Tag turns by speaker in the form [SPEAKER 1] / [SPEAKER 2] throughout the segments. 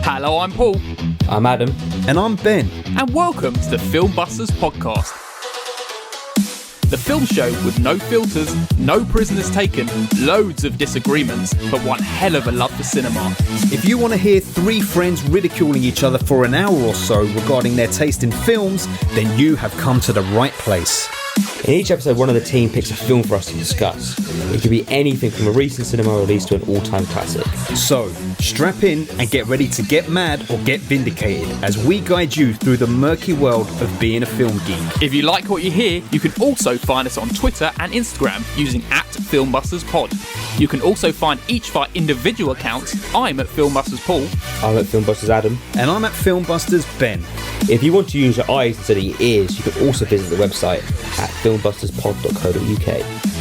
[SPEAKER 1] Hello, I'm Paul.
[SPEAKER 2] I'm Adam.
[SPEAKER 3] And I'm Ben.
[SPEAKER 1] And welcome to the Filmbusters podcast. The film show with no filters, no prisoners taken, loads of disagreements, but one hell of a love for cinema.
[SPEAKER 3] If you want to hear three friends ridiculing each other for an hour or so regarding their taste in films, then you have come to the right place.
[SPEAKER 2] In each episode, one of the team picks a film for us to discuss. It could be anything from a recent cinema release to an all-time classic.
[SPEAKER 3] So, strap in and get ready to get mad or get vindicated as we guide you through the murky world of being a film geek.
[SPEAKER 1] If you like what you hear, you can also find us on Twitter and Instagram using @FilmbustersPod. You can also find each of our individual accounts. I'm at Filmbusters Paul.
[SPEAKER 2] I'm at Filmbusters Adam.
[SPEAKER 3] And I'm at Filmbusters Ben.
[SPEAKER 2] If you want to use your eyes instead of your ears, you can also visit the website at filmbusterspod.co.uk.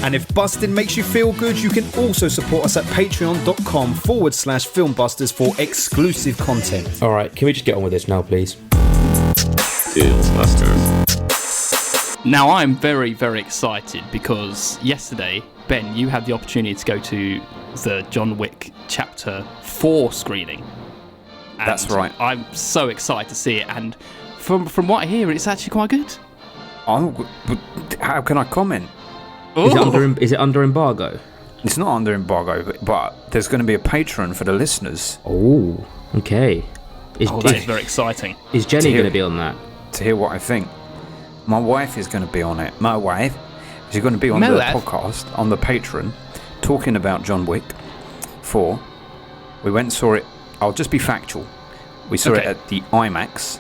[SPEAKER 3] And if busting makes you feel good, you can also support us at patreon.com/filmbusters for exclusive content.
[SPEAKER 2] Alright, can we just get on with this now, please?
[SPEAKER 4] Filmbusters.
[SPEAKER 1] Now, I'm very, very excited because yesterday, Ben, you had the opportunity to go to the John Wick Chapter 4 screening. And
[SPEAKER 4] That's right.
[SPEAKER 1] I'm so excited to see it, and from what I hear, it's actually quite good.
[SPEAKER 4] Oh, how can I comment?
[SPEAKER 2] Is it under embargo?
[SPEAKER 4] It's not under embargo, but there's going to be a Patreon for the listeners.
[SPEAKER 2] Oh, okay.
[SPEAKER 1] That is very exciting.
[SPEAKER 2] Is Jenny going to be on that?
[SPEAKER 4] To hear what I think. My wife is going to be on it. My wife is going to be on the podcast, on the Patreon, talking about John Wick 4. We went and saw it. I'll just be factual. We saw it at the IMAX.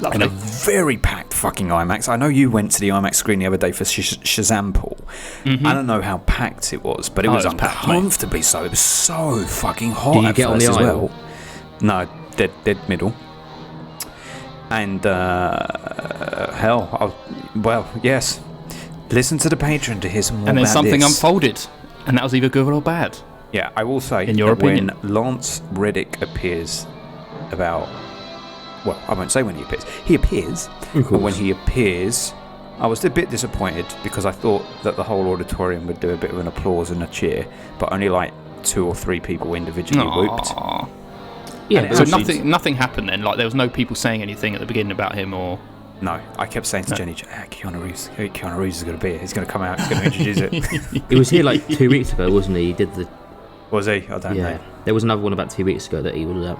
[SPEAKER 1] Lovely.
[SPEAKER 4] In a very packed fucking IMAX. I know you went to the IMAX screen the other day for Shazam, Paul.
[SPEAKER 1] Mm-hmm.
[SPEAKER 4] I don't know how packed it was, but it was uncomfortably so. It was so fucking hot.
[SPEAKER 2] Did you get on the aisle?
[SPEAKER 4] Well. No, dead middle. And yes. Listen to the Patreon to hear some more.
[SPEAKER 1] And then
[SPEAKER 4] about
[SPEAKER 1] something
[SPEAKER 4] this.
[SPEAKER 1] unfolded, and that was either good or bad.
[SPEAKER 4] Yeah, I will say,
[SPEAKER 1] in your opinion,
[SPEAKER 4] when Lance Reddick appears I won't say when he appears. He appears, but when he appears, I was a bit disappointed because I thought that the whole auditorium would do a bit of an applause and a cheer, but only like 2 or 3 people individually whooped.
[SPEAKER 1] Yeah, so nothing happened then. Like there was no people saying anything at the beginning about him, or
[SPEAKER 4] no. I kept saying to Jenny, Keanu Reeves is going to be here. He's going to come out. He's going to introduce it.
[SPEAKER 2] He was here like 2 weeks ago, wasn't he? He did the.
[SPEAKER 4] Was he? I don't know.
[SPEAKER 2] There was another one about 2 weeks ago that he was.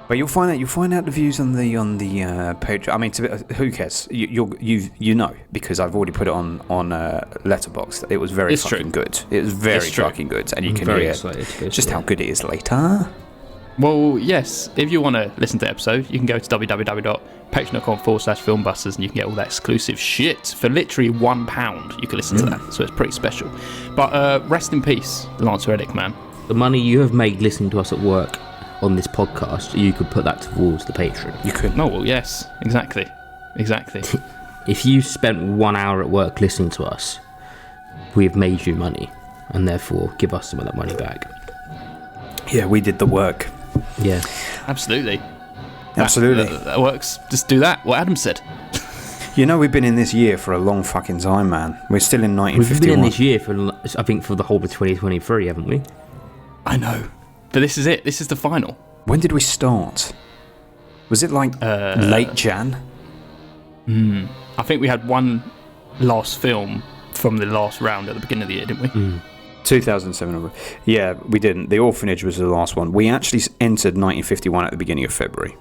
[SPEAKER 4] But you'll find out the views on the page. I mean, who cares? You know, because I've already put it on Letterboxd. It was very fucking good. It was very fucking good, and you can hear just how good it is later.
[SPEAKER 1] Well, yes. If you want to listen to the episode, you can go to www.patreon.com/filmbusters, and you can get all that exclusive shit for literally £1. You can listen to that, so it's pretty special. But rest in peace, Lance Reddick, man.
[SPEAKER 2] The money you have made listening to us at work on this podcast, you could put that towards the Patreon.
[SPEAKER 4] You could.
[SPEAKER 1] No, well, yes, exactly.
[SPEAKER 2] If you spent 1 hour at work listening to us, we have made you money, and therefore give us some of that money back.
[SPEAKER 4] Yeah, we did the work.
[SPEAKER 2] Yeah,
[SPEAKER 1] absolutely. That works. Just do that. What Adam said.
[SPEAKER 4] You know, we've been in this year for a long fucking time, man. We're still in 1951.
[SPEAKER 2] We've been in this year for, I think, for the whole of 2023, haven't we?
[SPEAKER 1] I know. But this is it. This is the final.
[SPEAKER 4] When did we start? Was it like late Jan?
[SPEAKER 1] I think we had one last film from the last round at the beginning of the year, didn't we?
[SPEAKER 4] 2007. Yeah, we didn't. The Orphanage was the last one. We actually entered 1951 at the beginning of February.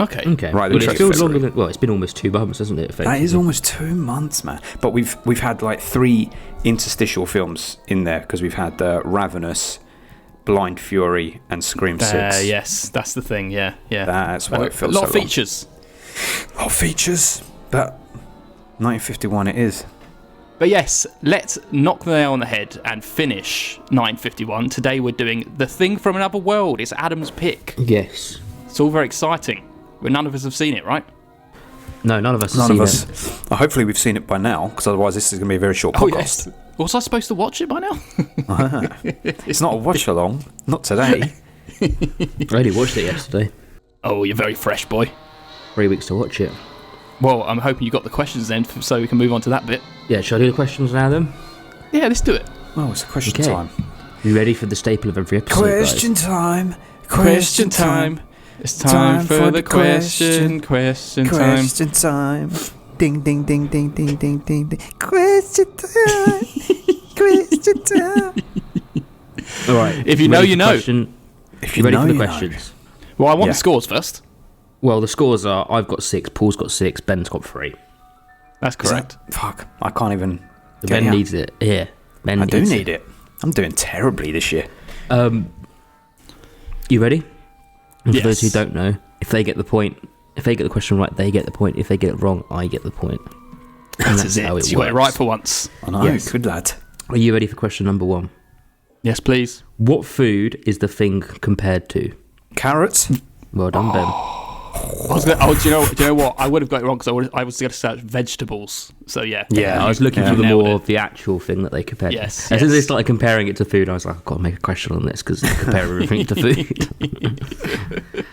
[SPEAKER 1] Okay.
[SPEAKER 4] Right.
[SPEAKER 2] But it feels longer than. Well, it's been almost 2 months, hasn't it?
[SPEAKER 4] That is almost 2 months, man. But we've had like 3 interstitial films in there because we've had Ravenous, Blind Fury, and Scream 6.
[SPEAKER 1] Yes, that's the thing. Yeah.
[SPEAKER 4] That's why it feels
[SPEAKER 1] a lot
[SPEAKER 4] so
[SPEAKER 1] of features.
[SPEAKER 4] A lot of features, but 1951 it is.
[SPEAKER 1] But yes, let's knock the nail on the head and finish 951. Today we're doing The Thing from Another World. It's Adam's pick.
[SPEAKER 2] Yes.
[SPEAKER 1] It's all very exciting. But none of us have seen it, right?
[SPEAKER 2] No, none of us have seen it.
[SPEAKER 4] Hopefully we've seen it by now, because otherwise this is going to be a very short podcast.
[SPEAKER 1] Yes. Was I supposed to watch it by now?
[SPEAKER 4] It's not a watch-along. Not today.
[SPEAKER 2] I only watched it yesterday.
[SPEAKER 1] Oh, you're very fresh, boy.
[SPEAKER 2] 3 weeks to watch it.
[SPEAKER 1] Well, I'm hoping you got the questions then, so we can move on to that bit.
[SPEAKER 2] Yeah, shall I do the questions now then?
[SPEAKER 1] Yeah, let's do it.
[SPEAKER 4] Oh, it's a question time.
[SPEAKER 2] You ready for the staple of every episode,
[SPEAKER 4] Question time.
[SPEAKER 1] Question time. It's time for the question time.
[SPEAKER 4] Question time. Ding, ding, ding, ding, ding, ding, ding, ding. Question time. Question time.
[SPEAKER 2] All right.
[SPEAKER 1] If you know, you know.
[SPEAKER 4] If you
[SPEAKER 2] ready
[SPEAKER 4] know,
[SPEAKER 2] for the
[SPEAKER 4] you know.
[SPEAKER 2] questions?
[SPEAKER 1] Well, I want
[SPEAKER 4] Yeah.
[SPEAKER 1] the scores first.
[SPEAKER 2] Well, the scores are: I've got 6, Paul's got 6, Ben's got 3.
[SPEAKER 1] That's correct.
[SPEAKER 4] Fuck, I can't even.
[SPEAKER 2] Ben needs it. Yeah, Ben.
[SPEAKER 4] I do
[SPEAKER 2] needs
[SPEAKER 4] need it. I'm doing terribly this year.
[SPEAKER 2] You ready? And for those who
[SPEAKER 1] Yes.
[SPEAKER 2] don't know, if they get the point, if they get the question right, they get the point. If they get it wrong, I get the point. And
[SPEAKER 1] That's
[SPEAKER 2] how
[SPEAKER 1] it.
[SPEAKER 2] it
[SPEAKER 1] You got it
[SPEAKER 2] works.
[SPEAKER 1] right for once.
[SPEAKER 4] I know,
[SPEAKER 2] Yes.
[SPEAKER 4] good lad.
[SPEAKER 2] Are you ready for question number 1?
[SPEAKER 1] Yes, please.
[SPEAKER 2] What food is the thing compared to?
[SPEAKER 4] Carrots?
[SPEAKER 2] Well done, Ben.
[SPEAKER 1] Do you know what? I would have got it wrong because I was going to search vegetables. So yeah.
[SPEAKER 2] I was looking for the
[SPEAKER 1] nailed
[SPEAKER 2] more
[SPEAKER 1] it.
[SPEAKER 2] of the actual thing that they compared
[SPEAKER 1] Yes,
[SPEAKER 2] to. As soon as they
[SPEAKER 1] yes.
[SPEAKER 2] started comparing it to food, I was like, I've got to make a question on this because they compare everything to food.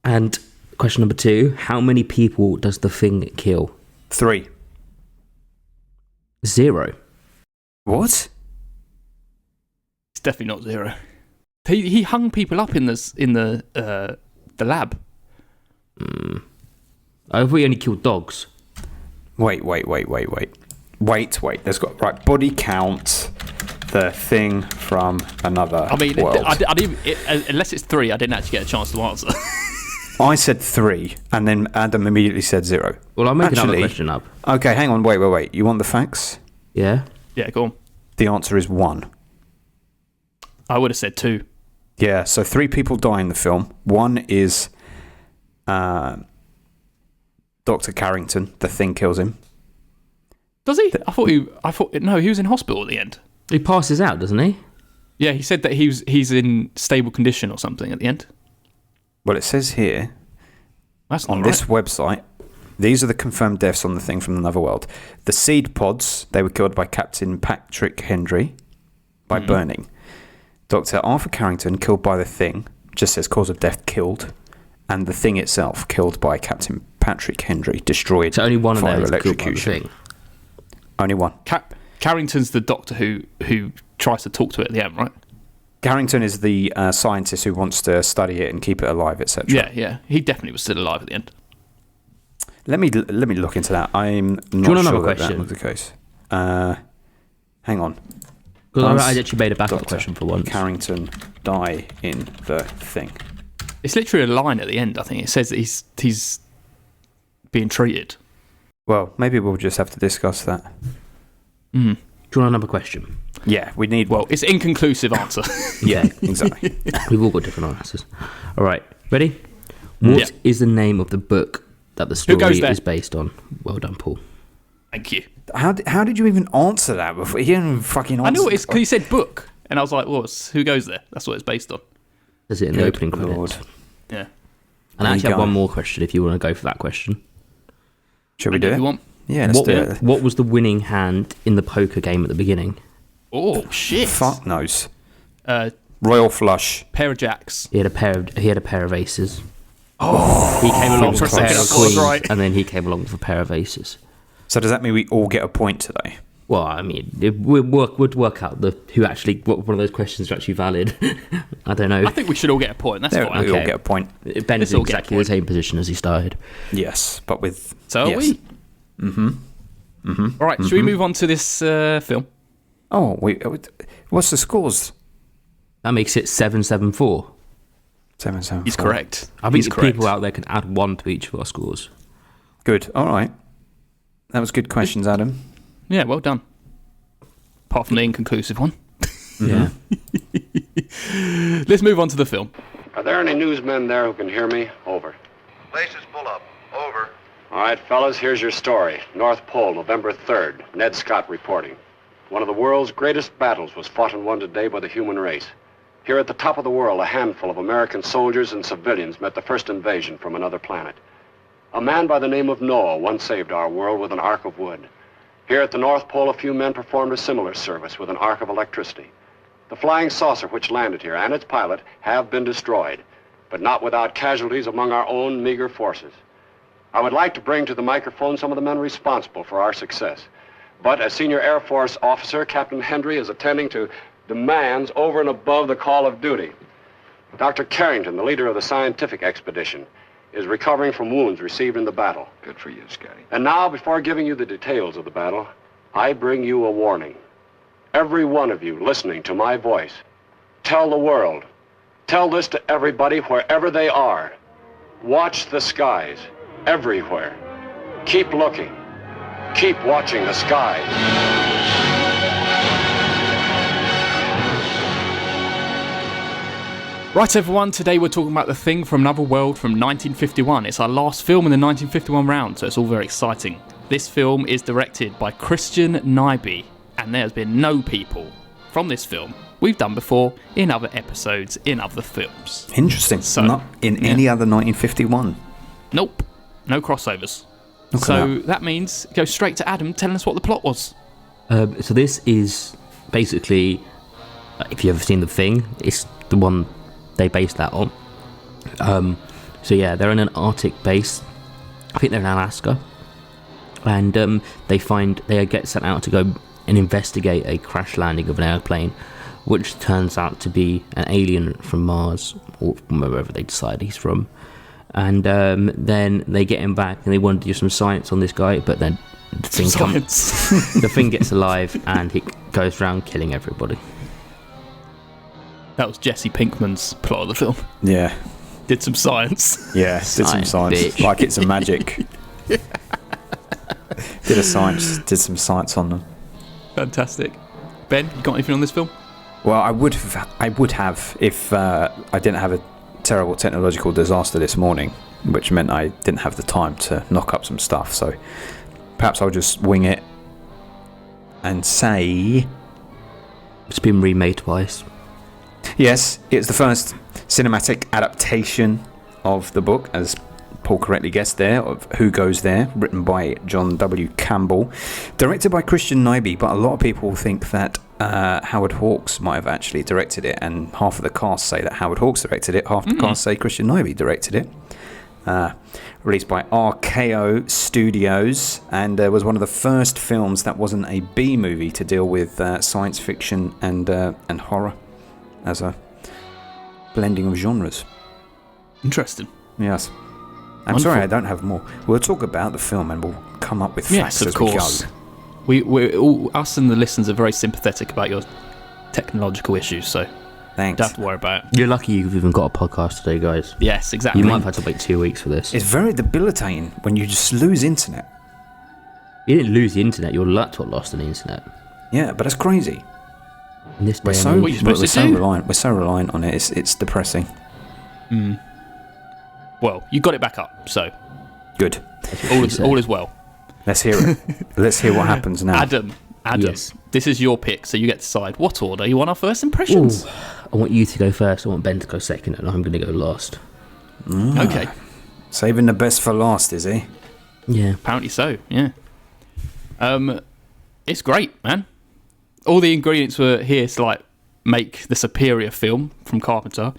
[SPEAKER 2] And question number 2, how many people does the thing kill?
[SPEAKER 4] 3.
[SPEAKER 2] 0.
[SPEAKER 4] What?
[SPEAKER 1] It's definitely not 0. He hung people up in the lab.
[SPEAKER 2] I thought he only killed dogs.
[SPEAKER 4] Wait. There's got right body count. The thing from another
[SPEAKER 1] I mean,
[SPEAKER 4] world.
[SPEAKER 1] unless it's 3, I didn't actually get a chance to answer.
[SPEAKER 4] I said 3, and then Adam immediately said 0.
[SPEAKER 2] Well, I'll make another
[SPEAKER 4] Actually-
[SPEAKER 2] question up.
[SPEAKER 4] Okay, hang on. Wait. You want the facts?
[SPEAKER 2] Yeah?
[SPEAKER 1] Yeah, go on.
[SPEAKER 4] The answer is 1.
[SPEAKER 1] I would have said 2.
[SPEAKER 4] Yeah, so 3 people die in the film. 1 is Dr. Carrington. The thing kills him.
[SPEAKER 1] Does he? No, he was in hospital at the end.
[SPEAKER 2] He passes out, doesn't he?
[SPEAKER 1] Yeah, he said that he's in stable condition or something at the end.
[SPEAKER 4] Well, it says here
[SPEAKER 1] That's
[SPEAKER 4] on
[SPEAKER 1] not
[SPEAKER 4] this
[SPEAKER 1] right.
[SPEAKER 4] website, these are the confirmed deaths on the thing from another world. The seed pods, they were killed by Captain Patrick Henry by burning. Dr. Arthur Carrington killed by the thing, just says cause of death killed, and the thing itself killed by Captain Patrick Henry, destroyed
[SPEAKER 2] So only one of
[SPEAKER 4] via
[SPEAKER 2] them is killed by the
[SPEAKER 4] electrocution.
[SPEAKER 2] thing.
[SPEAKER 4] Only one.
[SPEAKER 1] Carrington's the doctor who tries to talk to it at the end, right?
[SPEAKER 4] Carrington is the scientist who wants to study it and keep it alive, etc.
[SPEAKER 1] Yeah. He definitely was still alive at the end.
[SPEAKER 4] Let me look into that. I'm not
[SPEAKER 2] you want another
[SPEAKER 4] sure that
[SPEAKER 2] question?
[SPEAKER 4] was the case. Hang on.
[SPEAKER 2] Because
[SPEAKER 4] Does
[SPEAKER 2] I actually made a backup
[SPEAKER 4] Dr.
[SPEAKER 2] question for once.
[SPEAKER 4] Carrington die in the thing?
[SPEAKER 1] It's literally a line at the end, I think. It says that he's being treated.
[SPEAKER 4] Well, maybe we'll just have to discuss that.
[SPEAKER 2] Do you want another question?
[SPEAKER 4] Yeah, we need.
[SPEAKER 1] Well, it's inconclusive answer.
[SPEAKER 4] yeah, exactly.
[SPEAKER 2] We've all got different answers. All right, ready? What is the name of the book that the story
[SPEAKER 1] goes there?
[SPEAKER 2] is based on? Well done, Paul.
[SPEAKER 1] Thank you.
[SPEAKER 4] How did you even answer that before? You didn't even fucking answer.
[SPEAKER 1] I know it's because he said book, and I was like, "Well, who goes there?" That's what it's based on.
[SPEAKER 2] Is it in the
[SPEAKER 4] Good
[SPEAKER 2] opening credits?
[SPEAKER 4] Lord.
[SPEAKER 1] Yeah.
[SPEAKER 2] And I
[SPEAKER 4] There
[SPEAKER 2] actually
[SPEAKER 4] you
[SPEAKER 2] have
[SPEAKER 4] go.
[SPEAKER 2] one more question if you want to go for that question.
[SPEAKER 4] Should we do
[SPEAKER 1] If
[SPEAKER 4] it?
[SPEAKER 1] you want.
[SPEAKER 4] Yeah, let's
[SPEAKER 2] What,
[SPEAKER 4] do it.
[SPEAKER 2] what was the winning hand in the poker game at the beginning?
[SPEAKER 1] Oh shit!
[SPEAKER 4] Fuck knows.
[SPEAKER 1] Pair
[SPEAKER 4] Royal flush.
[SPEAKER 1] of jacks.
[SPEAKER 2] He had a pair of aces. Oh, he came along
[SPEAKER 1] for
[SPEAKER 2] with
[SPEAKER 1] a
[SPEAKER 2] a pair
[SPEAKER 1] second, I
[SPEAKER 2] of
[SPEAKER 1] thought I was
[SPEAKER 2] queens,
[SPEAKER 1] right.
[SPEAKER 2] and then he came along with a pair of aces.
[SPEAKER 4] So does that mean we all get a point today?
[SPEAKER 2] Well, I mean, it would work out what one of those questions are actually valid. I don't know.
[SPEAKER 1] I think we should all get a point. That's
[SPEAKER 4] There,
[SPEAKER 1] fine.
[SPEAKER 4] we all
[SPEAKER 2] Okay.
[SPEAKER 4] get a point.
[SPEAKER 2] Ben's
[SPEAKER 1] Let's
[SPEAKER 2] in
[SPEAKER 1] all get a
[SPEAKER 2] exactly the
[SPEAKER 1] point.
[SPEAKER 2] same position as he started.
[SPEAKER 4] Yes, but with
[SPEAKER 1] So are
[SPEAKER 4] yes.
[SPEAKER 1] we. All right. Should we move on to this film?
[SPEAKER 4] Oh, what's the scores?
[SPEAKER 2] That makes it 7-7-4.
[SPEAKER 4] 7-7.
[SPEAKER 1] He's correct.
[SPEAKER 2] I think
[SPEAKER 1] He's
[SPEAKER 2] the
[SPEAKER 1] correct.
[SPEAKER 2] people out there can add 1 to each of our scores.
[SPEAKER 4] Good. All right. That was good questions, Adam.
[SPEAKER 1] Yeah, well done. Apart from the inconclusive one.
[SPEAKER 2] Yeah.
[SPEAKER 1] Let's move on to the film.
[SPEAKER 5] Are there any newsmen there who can hear me? Over.
[SPEAKER 6] Place is full up. Over.
[SPEAKER 5] All right, fellas, here's your story. North Pole, November 3rd. Ned Scott reporting. One of the world's greatest battles was fought and won today by the human race. Here at the top of the world, a handful of American soldiers and civilians met the first invasion from another planet. A man by the name of Noah once saved our world with an ark of wood. Here at the North Pole, a few men performed a similar service with an arc of electricity. The flying saucer which landed here and its pilot have been destroyed, but not without casualties among our own meager forces. I would like to bring to the microphone some of the men responsible for our success. But as Senior Air Force Officer, Captain Hendry is attending to demands over and above the call of duty. Dr. Carrington, the leader of the scientific expedition, is recovering from wounds received in the battle.
[SPEAKER 6] Good for you, Scotty.
[SPEAKER 5] And now, before giving you the details of the battle, I bring you a warning. Every one of you listening to my voice, tell the world, tell this to everybody wherever they are. Watch the skies, everywhere. Keep looking. Keep watching the skies.
[SPEAKER 1] Right, everyone, today we're talking about The Thing from Another World from 1951. It's our last film in the 1951 round, so it's all very exciting. This film is directed by Christian Nyby, and there's been no people from this film we've done before in other episodes, in other films.
[SPEAKER 4] Interesting.
[SPEAKER 1] So,
[SPEAKER 4] Not in any other 1951.
[SPEAKER 1] Nope, no crossovers.
[SPEAKER 4] Look at
[SPEAKER 1] So that means go straight to Adam telling us what the plot was.
[SPEAKER 2] So this is basically, if you've ever seen The Thing, it's the one they based that on. So yeah, they're in an Arctic base. I think they're in Alaska, and they get sent out to go and investigate a crash landing of an airplane, which turns out to be an alien from Mars or from wherever they decide he's from. And then they get him back, and they want to do some science on this guy, but then the thing the thing gets alive, and he goes around killing everybody.
[SPEAKER 1] That was Jesse Pinkman's plot of the film.
[SPEAKER 4] Yeah.
[SPEAKER 1] Did some science.
[SPEAKER 4] Yeah, did some science.
[SPEAKER 2] Bitch.
[SPEAKER 4] Like it's a magic. Did some science on them.
[SPEAKER 1] Fantastic. Ben, you got anything on this film?
[SPEAKER 4] Well, I would have if I didn't have a terrible technological disaster this morning, which meant I didn't have the time to knock up some stuff. So perhaps I'll just wing it and say
[SPEAKER 2] It's been remade twice.
[SPEAKER 4] yes, it's the first cinematic adaptation of the book, as Paul correctly guessed there, of Who Goes There, written by John W. Campbell, directed by Christian Nyby, but a lot of people think that Howard Hawks might have actually directed it, and half of the cast say that Howard Hawks directed it, half the cast say Christian Nyby directed it. Released by RKO Studios, and was one of the first films that wasn't a B movie to deal with science fiction and horror as a blending of genres.
[SPEAKER 1] Interesting.
[SPEAKER 4] Yes. I'm
[SPEAKER 1] Wonderful.
[SPEAKER 4] sorry I don't have more. We'll talk about the film and we'll come up with facts
[SPEAKER 1] Yes, of
[SPEAKER 4] as
[SPEAKER 1] course.
[SPEAKER 4] we
[SPEAKER 1] We're all, us and the listeners are very sympathetic about your technological issues, so
[SPEAKER 4] go. Thanks.
[SPEAKER 1] don't have to worry about it.
[SPEAKER 2] You're lucky you've even got a podcast today, guys.
[SPEAKER 1] Yes, exactly.
[SPEAKER 2] You might have had to wait 2 weeks for this.
[SPEAKER 4] It's very debilitating when you just lose internet.
[SPEAKER 2] You didn't lose the internet, your laptop lost the internet.
[SPEAKER 4] Yeah, but that's crazy.
[SPEAKER 2] In this day
[SPEAKER 4] We're
[SPEAKER 2] and
[SPEAKER 4] so
[SPEAKER 2] age-
[SPEAKER 1] What are you supposed to do?
[SPEAKER 4] reliant. We're so reliant on it. It's depressing.
[SPEAKER 1] Well, you got it back up, so
[SPEAKER 4] Good.
[SPEAKER 1] all is well.
[SPEAKER 4] Let's hear it. Let's hear what happens now.
[SPEAKER 1] Adam,
[SPEAKER 2] Yes.
[SPEAKER 1] this is your pick, so you get to decide what order you want our first impressions.
[SPEAKER 2] Ooh, I want you to go first, I want Ben to go second, and I'm going to go last.
[SPEAKER 1] Okay,
[SPEAKER 4] Saving the best for last, is he?
[SPEAKER 2] Yeah.
[SPEAKER 1] apparently so. Yeah. It's great, man. All the ingredients were here to like make the superior film from Carpenter,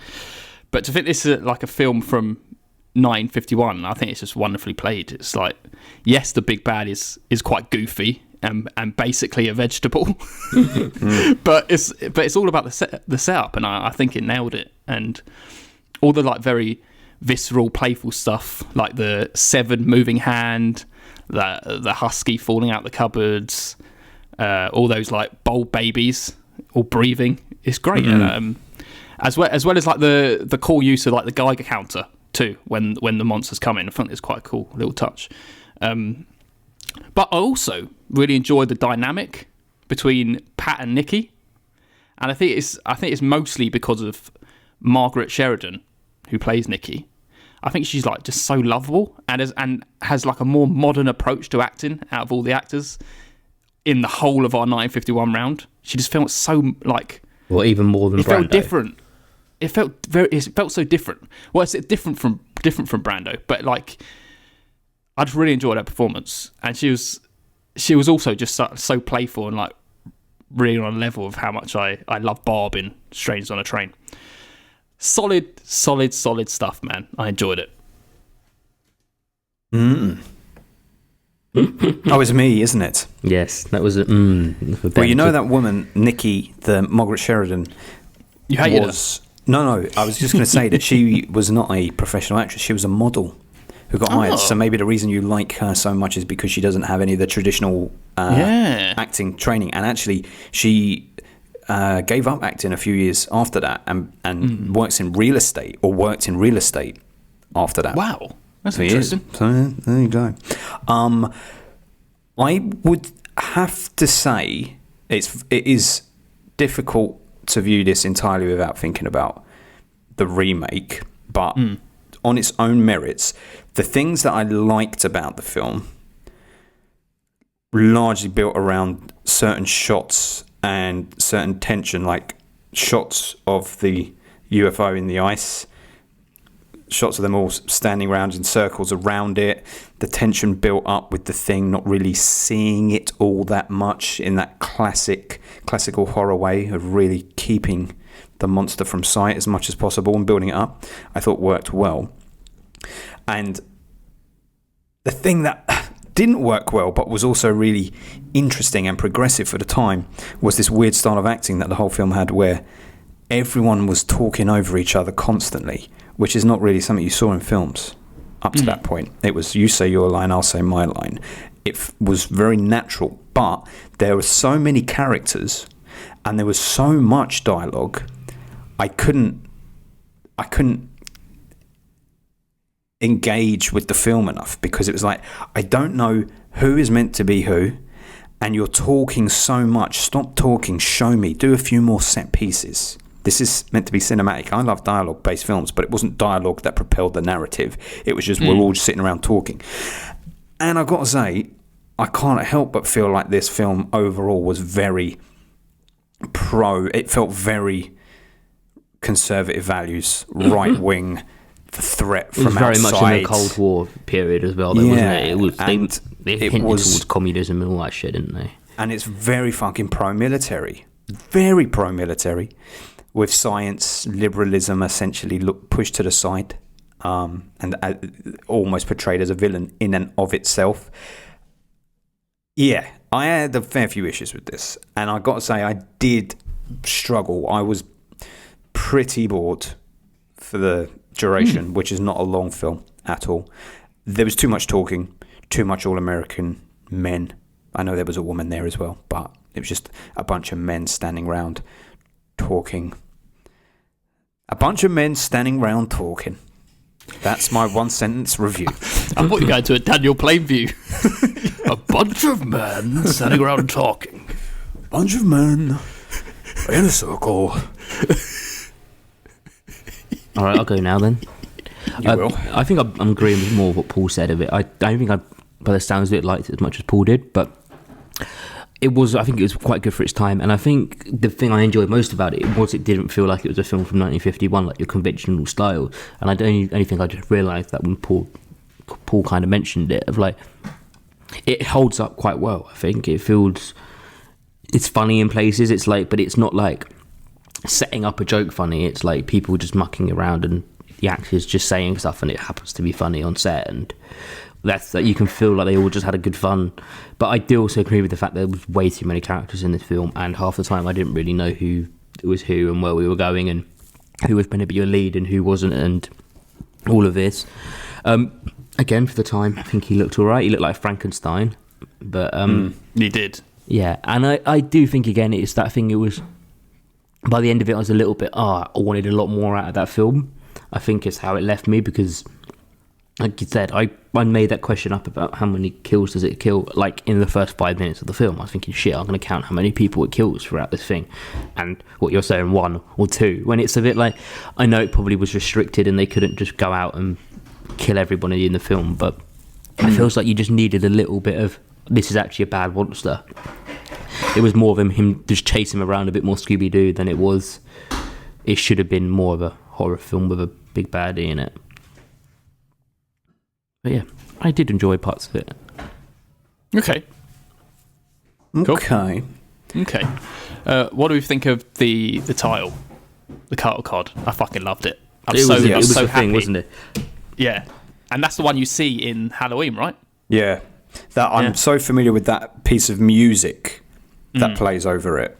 [SPEAKER 1] but to think this is like a film from 1951, I think it's just wonderfully played. It's like, yes, the big bad is quite goofy and basically a vegetable, but it's all about the setup, and I think it nailed it. And all the like very visceral, playful stuff, like the severed moving hand, the husky falling out the cupboards, all those like bold babies all breathing. It's great. As well as like the cool use of like the Geiger counter too when the monsters come in. I think it's quite a cool little touch. But I also really enjoyed the dynamic between Pat and Nikki, and I think it's mostly because of Margaret Sheridan, who plays Nikki. I think she's like just so lovable and has like a more modern approach to acting out of all the actors in the whole of our 1951 round. She just felt so like,
[SPEAKER 2] Well, even more than
[SPEAKER 1] it
[SPEAKER 2] Brando.
[SPEAKER 1] felt different. It felt so different. Well, it's different from Brando, but like I just really enjoyed her performance, and she was also just so playful and like really on a level of how much I love Barb in Strangers on a Train. Solid stuff, man. I enjoyed it.
[SPEAKER 4] Oh, it's me, isn't it?
[SPEAKER 2] Yes, that was a for
[SPEAKER 4] Well,
[SPEAKER 2] Ben
[SPEAKER 4] you know
[SPEAKER 2] to-
[SPEAKER 4] that woman, Nikki, the Margaret Sheridan,
[SPEAKER 1] You hated
[SPEAKER 4] was No, I was just going to say that she was not a professional actress. She was a model who got hired. So maybe the reason you like her so much is because she doesn't have any of the traditional acting training. And actually, she gave up acting a few years after that and worked in real estate after that.
[SPEAKER 1] Wow. That's interesting.
[SPEAKER 4] So there you go. I would have to say it is difficult to view this entirely without thinking about the remake, but on its own merits, the things that I liked about the film largely built around certain shots and certain tension, like shots of the UFO in the ice, shots of them all standing around in circles around it, the tension built up with the thing not really seeing it all that much in that classical horror way of really keeping the monster from sight as much as possible and building it up, I thought worked well. And the thing that didn't work well but was also really interesting and progressive for the time was this weird style of acting that the whole film had, where everyone was talking over each other constantly, which is not really something you saw in films up to that point. It was, you say your line, I'll say my line. It was very natural, but there were so many characters and there was so much dialogue, I couldn't engage with the film enough, because it was like, I don't know who is meant to be who, and you're talking so much. Stop talking, show me, do a few more set pieces. This is meant to be cinematic. I love dialogue-based films, but it wasn't dialogue that propelled the narrative. It was just we're all just sitting around talking. And I've got to say, I can't help but feel like this film overall was very it felt very conservative values, right-wing, the threat from outside.
[SPEAKER 2] It was very much in the Cold War period as well, though, wasn't it? They hinted towards communism and all that shit, didn't they?
[SPEAKER 4] And it's very fucking pro-military. Very pro-military. With science, liberalism essentially pushed to the side, and almost portrayed as a villain in and of itself. Yeah, I had a fair few issues with this, and I got to say, I did struggle. I was pretty bored for the duration, which is not a long film at all. There was too much talking, too much all-American men. I know there was a woman there as well, but it was just a bunch of men standing around talking. A bunch of men standing around talking. That's my one-sentence review.
[SPEAKER 1] I thought you were going to a Daniel Plainview. A bunch of men standing around talking.
[SPEAKER 4] Bunch of men in a circle.
[SPEAKER 2] All right, I'll go now then.
[SPEAKER 4] You will.
[SPEAKER 2] I think I'm agreeing with more of what Paul said of it. I don't think by the sounds of it, liked it as much as Paul did, but I think it was quite good for its time. And I think the thing I enjoyed most about it was it didn't feel like it was a film from 1951, like your conventional style. And I don't think I just realised that when Paul kind of mentioned it, of like, it holds up quite well. I think it's funny in places. It's like, but it's not like setting up a joke funny. It's like people just mucking around and the actors just saying stuff, and it happens to be funny on set, and that's that you can feel like they all just had a good fun. But I do also agree with the fact there was way too many characters in this film, and half the time I didn't really know who was who and where we were going and who was going to be your lead and who wasn't, and all of this. Again, for the time, I think he looked all right. He looked like Frankenstein, but
[SPEAKER 1] he did.
[SPEAKER 2] Yeah, and I do think again it's that thing. It was by the end of it, I was a little bit I wanted a lot more out of that film. I think it's how it left me, because like you said, I made that question up about how many kills does it kill, like in the first 5 minutes of the film. I was thinking, shit, I'm going to count how many people it kills throughout this thing, and what you're saying, 1 or 2, when it's a bit like, I know it probably was restricted and they couldn't just go out and kill everybody in the film, but it feels like you just needed a little bit of, this is actually a bad monster. It was more of him just chasing him around a bit more Scooby-Doo than it should have been more of a horror film with a big baddie in it. But yeah, I did enjoy parts of it.
[SPEAKER 1] Okay.
[SPEAKER 4] Okay.
[SPEAKER 1] Okay. What do we think of the tile? The Cartel Cod? I fucking loved it.
[SPEAKER 2] It was
[SPEAKER 1] so
[SPEAKER 2] the
[SPEAKER 1] happy.
[SPEAKER 2] thing, wasn't it?
[SPEAKER 1] Yeah. And that's the one you see in Halloween, right?
[SPEAKER 4] Yeah. I'm so familiar with that piece of music that plays over it.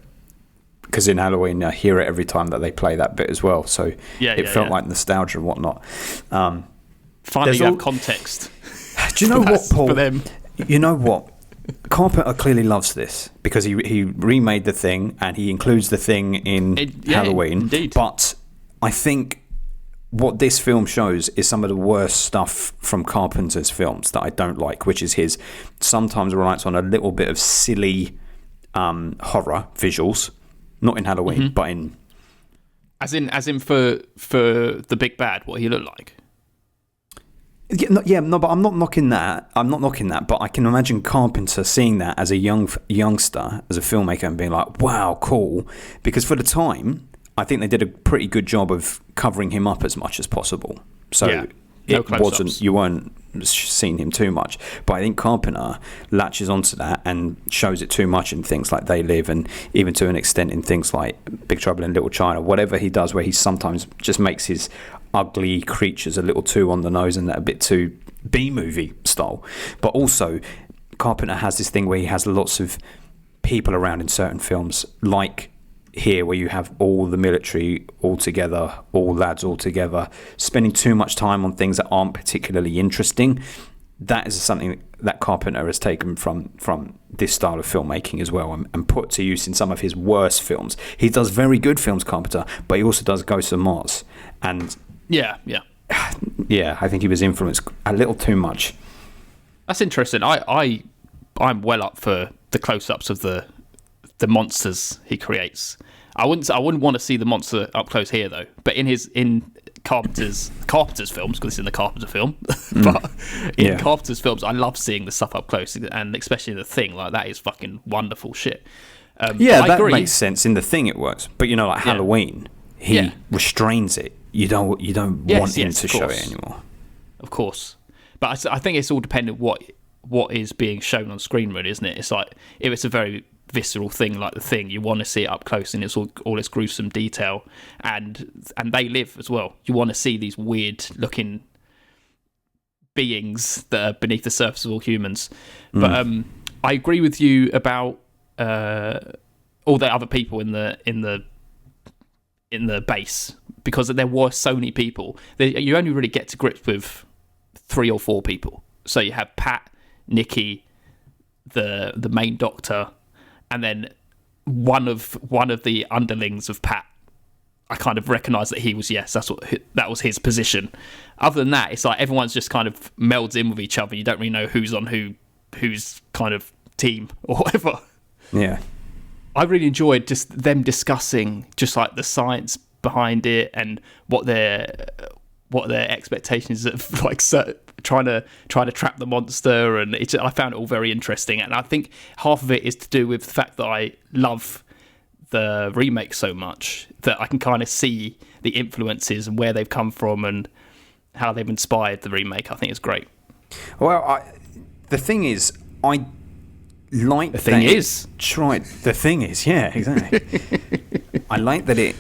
[SPEAKER 4] because in Halloween I hear it every time that they play that bit as well. So it felt like nostalgia and whatnot.
[SPEAKER 1] Finally, you have context.
[SPEAKER 4] Do you know what, Paul?
[SPEAKER 1] For them.
[SPEAKER 4] You know what? Carpenter clearly loves this because he remade The Thing and he includes The Thing in Halloween.
[SPEAKER 1] Indeed.
[SPEAKER 4] But I think what this film shows is some of the worst stuff from Carpenter's films that I don't like, which is his sometimes reliance on a little bit of silly horror visuals, not in Halloween, but in
[SPEAKER 1] as in for the big bad, what he looked like.
[SPEAKER 4] But I'm not knocking that. But I can imagine Carpenter seeing that as a youngster, as a filmmaker, and being like, "Wow, cool!" Because for the time, I think they did a pretty good job of covering him up as much as possible. So you weren't seeing him too much. But I think Carpenter latches onto that and shows it too much in things like They Live, and even to an extent in things like Big Trouble in Little China. Whatever he does, where he sometimes just makes his ugly creatures a little too on the nose and a bit too B-movie style. But also, Carpenter has this thing where he has lots of people around in certain films, like here, where you have all the military all together, all lads all together, spending too much time on things that aren't particularly interesting. That is something that Carpenter has taken from this style of filmmaking as well, and put to use in some of his worst films. He does very good films, Carpenter, but he also does Ghosts of Mars. And yeah, I think he was influenced a little too much.
[SPEAKER 1] That's interesting. I'm well up for the close-ups of the monsters he creates. I wouldn't want to see the monster up close here though. But in Carpenter's films, because it's in the Carpenter film, but in Carpenter's films, I love seeing the stuff up close, and especially The Thing. Like, that is fucking wonderful shit.
[SPEAKER 4] That makes sense. In The Thing, it works. But like Halloween, he restrains it. You don't want him to show it anymore.
[SPEAKER 1] Of course, but I think it's all dependent what is being shown on screen, really, isn't it? It's like, if it's a very visceral thing like The Thing, you want to see it up close and it's all this gruesome detail, and They Live as well. You want to see these weird looking beings that are beneath the surface of all humans. But I agree with you about all the other people in the base, because there were so many people. You only really get to grips with 3 or 4 people. So you have Pat, Nikki, the main doctor, and then one of the underlings of Pat. I kind of recognise that he was, that was his position. Other than that, it's like everyone's just kind of melds in with each other. You don't really know who's on who's kind of team or whatever.
[SPEAKER 4] Yeah.
[SPEAKER 1] I really enjoyed just them discussing just like the science behind it and what their expectations of like trying to trap the monster, and I found it all very interesting. And I think half of it is to do with the fact that I love the remake so much that I can kind of see the influences and where they've come from and how they've inspired the remake. I think it's great.
[SPEAKER 4] Well, the thing is, I like
[SPEAKER 1] the thing is
[SPEAKER 4] the thing is, yeah, exactly. I like that it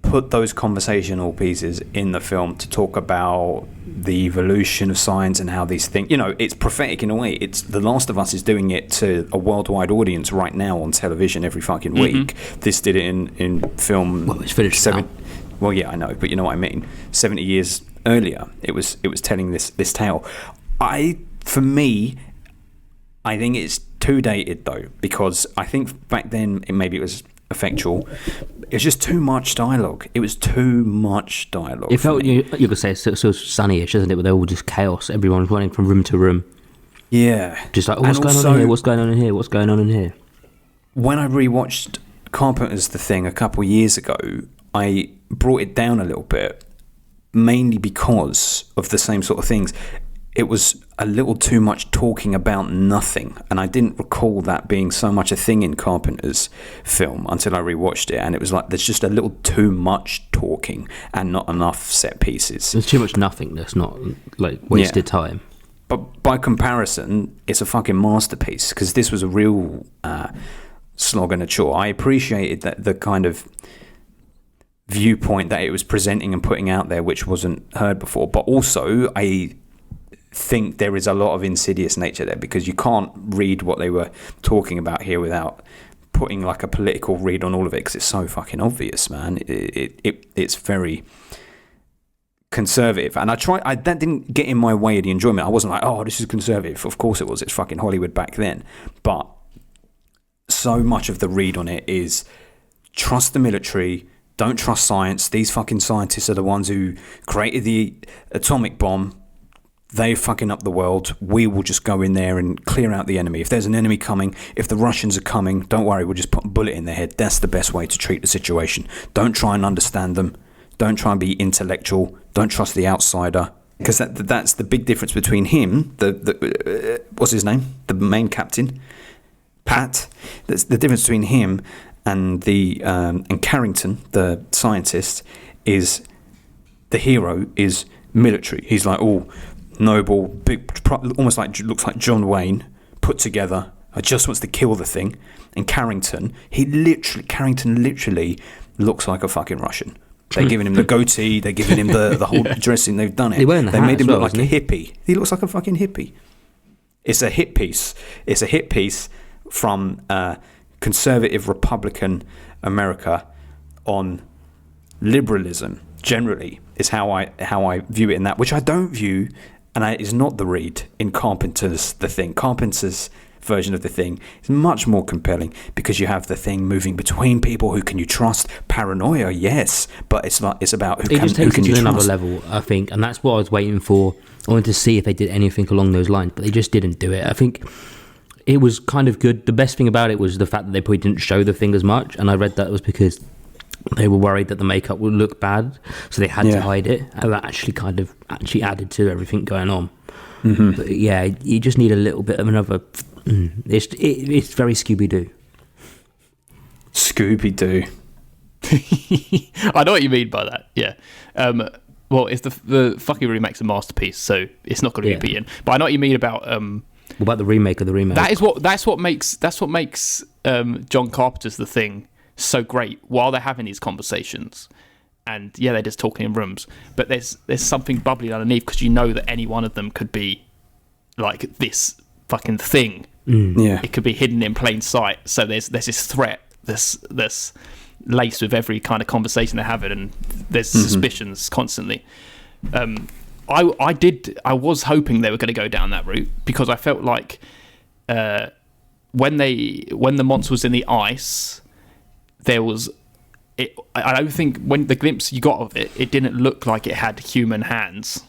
[SPEAKER 4] put those conversational pieces in the film to talk about the evolution of science and how these things, it's prophetic in a way. It's The Last of Us is doing it to a worldwide audience right now on television every fucking week. This did it in film.
[SPEAKER 2] Well, it's finished now.
[SPEAKER 4] Well, yeah, I know, but you know what I mean. 70 years earlier, it was telling this tale. For me, I think it's too dated though, because I think back then maybe it was effectual. It's just too much dialogue. It was too much dialogue.
[SPEAKER 2] It felt, you could say, so Sunny-ish, isn't it? Where they're all just chaos. Everyone's running from room to room.
[SPEAKER 4] Yeah.
[SPEAKER 2] Just like, what's going on in here? What's going on in here? What's going on in here?
[SPEAKER 4] When I rewatched Carpenter's The Thing a couple of years ago, I brought it down a little bit, mainly because of the same sort of things. It was a little too much talking about nothing, and I didn't recall that being so much a thing in Carpenter's film until I rewatched it, and it was like there's just a little too much talking and not enough set pieces.
[SPEAKER 2] There's too much nothingness, not like wasted time.
[SPEAKER 4] But by comparison, it's a fucking masterpiece, because this was a real slog and a chore. I appreciated that the kind of viewpoint that it was presenting and putting out there, which wasn't heard before, but also I think there is a lot of insidious nature there, because you can't read what they were talking about here without putting like a political read on all of it because it's so fucking obvious, man. It's very conservative, and that didn't get in my way of the enjoyment. I wasn't like, oh, this is conservative. Of course it was. It's fucking Hollywood back then. But so much of the read on it is trust the military, don't trust science. These fucking scientists are the ones who created the atomic bomb. They're fucking up the world. We will just go in there and clear out the enemy. If there's an enemy coming, if the Russians are coming, don't worry, we'll just put a bullet in their head. That's the best way to treat the situation. Don't try and understand them. Don't try and be intellectual. Don't trust the outsider. Because that's the big difference between him, what's his name? The main captain, Pat. That's the difference between him and and Carrington, the scientist, is the hero is military. He's like all noble, big, almost like looks like John Wayne put together. Just wants to kill the thing. And Carrington literally looks like a fucking Russian. They're giving him the goatee. They're giving him the whole dressing. They've done it. They made him look like a hippie. He looks like a fucking hippie. It's a hit piece. It's a hit piece from conservative Republican America on liberalism. Generally, is how I view it in that, which I don't view, and it is not the read in Carpenter's The Thing. Carpenter's version of The Thing is much more compelling because you have the thing moving between people. Who can you trust? Paranoia, yes, but it's about who can you trust. It just takes it to another
[SPEAKER 2] level, I think, and that's what I was waiting for. I wanted to see if they did anything along those lines, but they just didn't do it. I think it was kind of good. The best thing about it was the fact that they probably didn't show the thing as much, and I read that it was because they were worried that the makeup would look bad, so they had to hide it, and that actually added to everything going on. Mm-hmm. But yeah, you just need a little bit of another. It's very Scooby-Doo.
[SPEAKER 4] Scooby-Doo.
[SPEAKER 1] I know what you mean by that. Yeah. Well, it's the fucking remake's a masterpiece, so it's not going to be beaten. But I know what you mean about.
[SPEAKER 2] What about the remake of the remake?
[SPEAKER 1] That's what makes John Carpenter's The Thing so great. While they're having these conversations, and they're just talking in rooms, but there's something bubbling underneath because you know that any one of them could be like this fucking thing.
[SPEAKER 4] Yeah,
[SPEAKER 1] it could be hidden in plain sight. So there's this threat, this laced with every kind of conversation they're having, and there's suspicions constantly. I was hoping they were going to go down that route because I felt like when the monster was in the ice, there was. I don't think when the glimpse you got of it, it didn't look like it had human hands,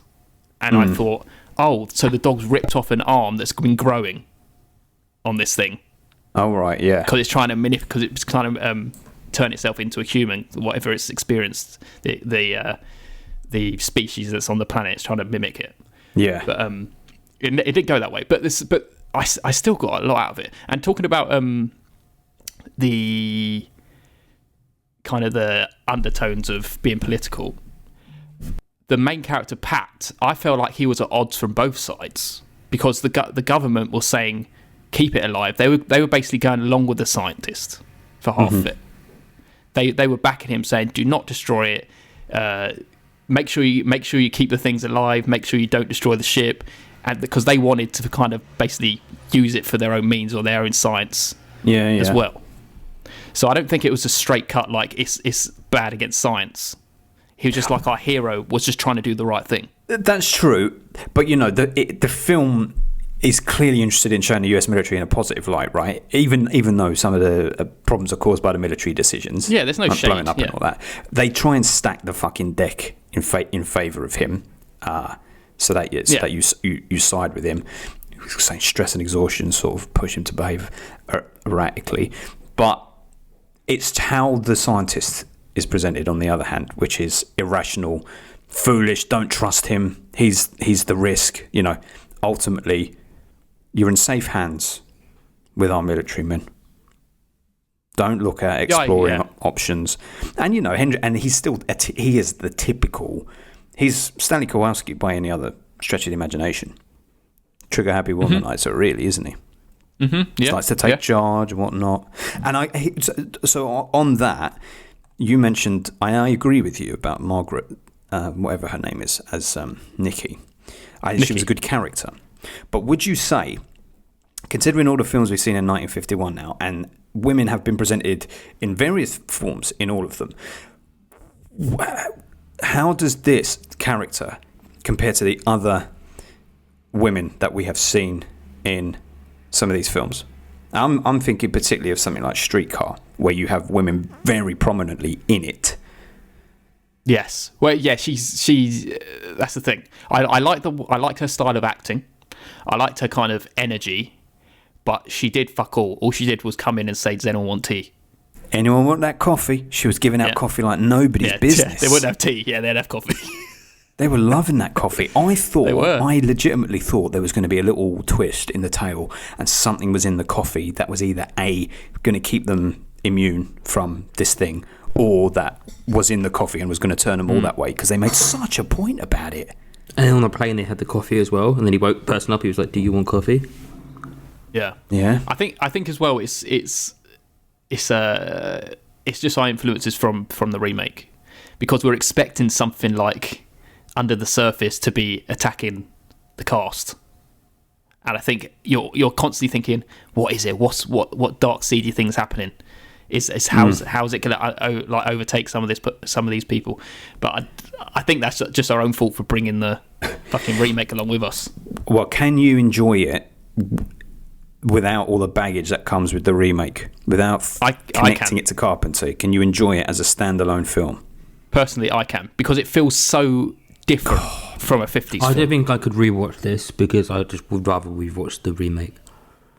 [SPEAKER 1] and I thought, oh, so the dog's ripped off an arm that's been growing on this thing.
[SPEAKER 4] Oh right, yeah.
[SPEAKER 1] Because it's trying to because it's trying to turn itself into a human, whatever it's experienced. The species that's on the planet is trying to mimic it.
[SPEAKER 4] Yeah.
[SPEAKER 1] But it didn't go that way. But I still got a lot out of it. And talking about the kind of the undertones of being political, the main character Pat, I felt like he was at odds from both sides because the government was saying keep it alive. They were basically going along with the scientist for half of it. They were backing him, saying do not destroy it. Make sure you keep the things alive. Make sure you don't destroy the ship, and because they wanted to kind of basically use it for their own means or their own science, as well. So I don't think it was a straight cut like it's bad against science. He was just like our hero was just trying to do the right thing.
[SPEAKER 4] That's true, but the film is clearly interested in showing the US military in a positive light, right? Even though some of the problems are caused by the military decisions.
[SPEAKER 1] Yeah, there's no
[SPEAKER 4] like
[SPEAKER 1] shade.
[SPEAKER 4] Blowing up and all that. They try and stack the fucking deck in favour of him, so that you side with him. Saying stress and exhaustion sort of push him to behave erratically, but it's how the scientist is presented on the other hand, which is irrational, foolish. Don't trust him. He's the risk. Ultimately, you're in safe hands with our military men. Don't look at exploring options. And Henry, and he's still he is the typical. He's Stanley Kowalski by any other stretch of the imagination. Trigger happy womanizer, really, isn't he? Mm-hmm. Yeah. He likes to take charge and whatnot. And so on that, you mentioned. I agree with you about Margaret, whatever her name is, as Nikki. She was a good character. But would you say, considering all the films we've seen in 1951 now, and women have been presented in various forms in all of them. How does this character compare to the other women that we have seen in some of these films? I'm thinking particularly of something like Streetcar, where you have women very prominently in it.
[SPEAKER 1] Yes. Well, yeah, she's that's the thing. I like her style of acting. I liked her kind of energy, but she did fuck all. All she did was come in and say, "Does anyone want tea?
[SPEAKER 4] Anyone want that coffee?" She was giving out coffee like nobody's business.
[SPEAKER 1] They wouldn't have tea. Yeah, they'd have coffee.
[SPEAKER 4] They were loving that coffee. I
[SPEAKER 1] were.
[SPEAKER 4] legitimately thought there was going to be a little twist in the tale and something was in the coffee that was either A, going to keep them immune from this thing, or that was in the coffee and was going to turn them all that way, because they made such a point about it.
[SPEAKER 2] And then on the plane they had the coffee as well, and then he woke the person up. He was like, "Do you want coffee?"
[SPEAKER 1] Yeah. I think as well. It's just our influences from the remake, because we're expecting something like Under the Surface to be attacking the cast, and I think you're constantly thinking, what is it? What dark seedy things happening? Is how's it going to like overtake some of these people? But I think that's just our own fault for bringing the fucking remake along with us.
[SPEAKER 4] Well, can you enjoy it without all the baggage that comes with the remake? Without connecting it to Carpenter, can you enjoy it as a standalone film?
[SPEAKER 1] Personally, I can, because it feels so different from a 50s film.
[SPEAKER 2] I don't think I could rewatch this, because I just would rather rewatch the remake.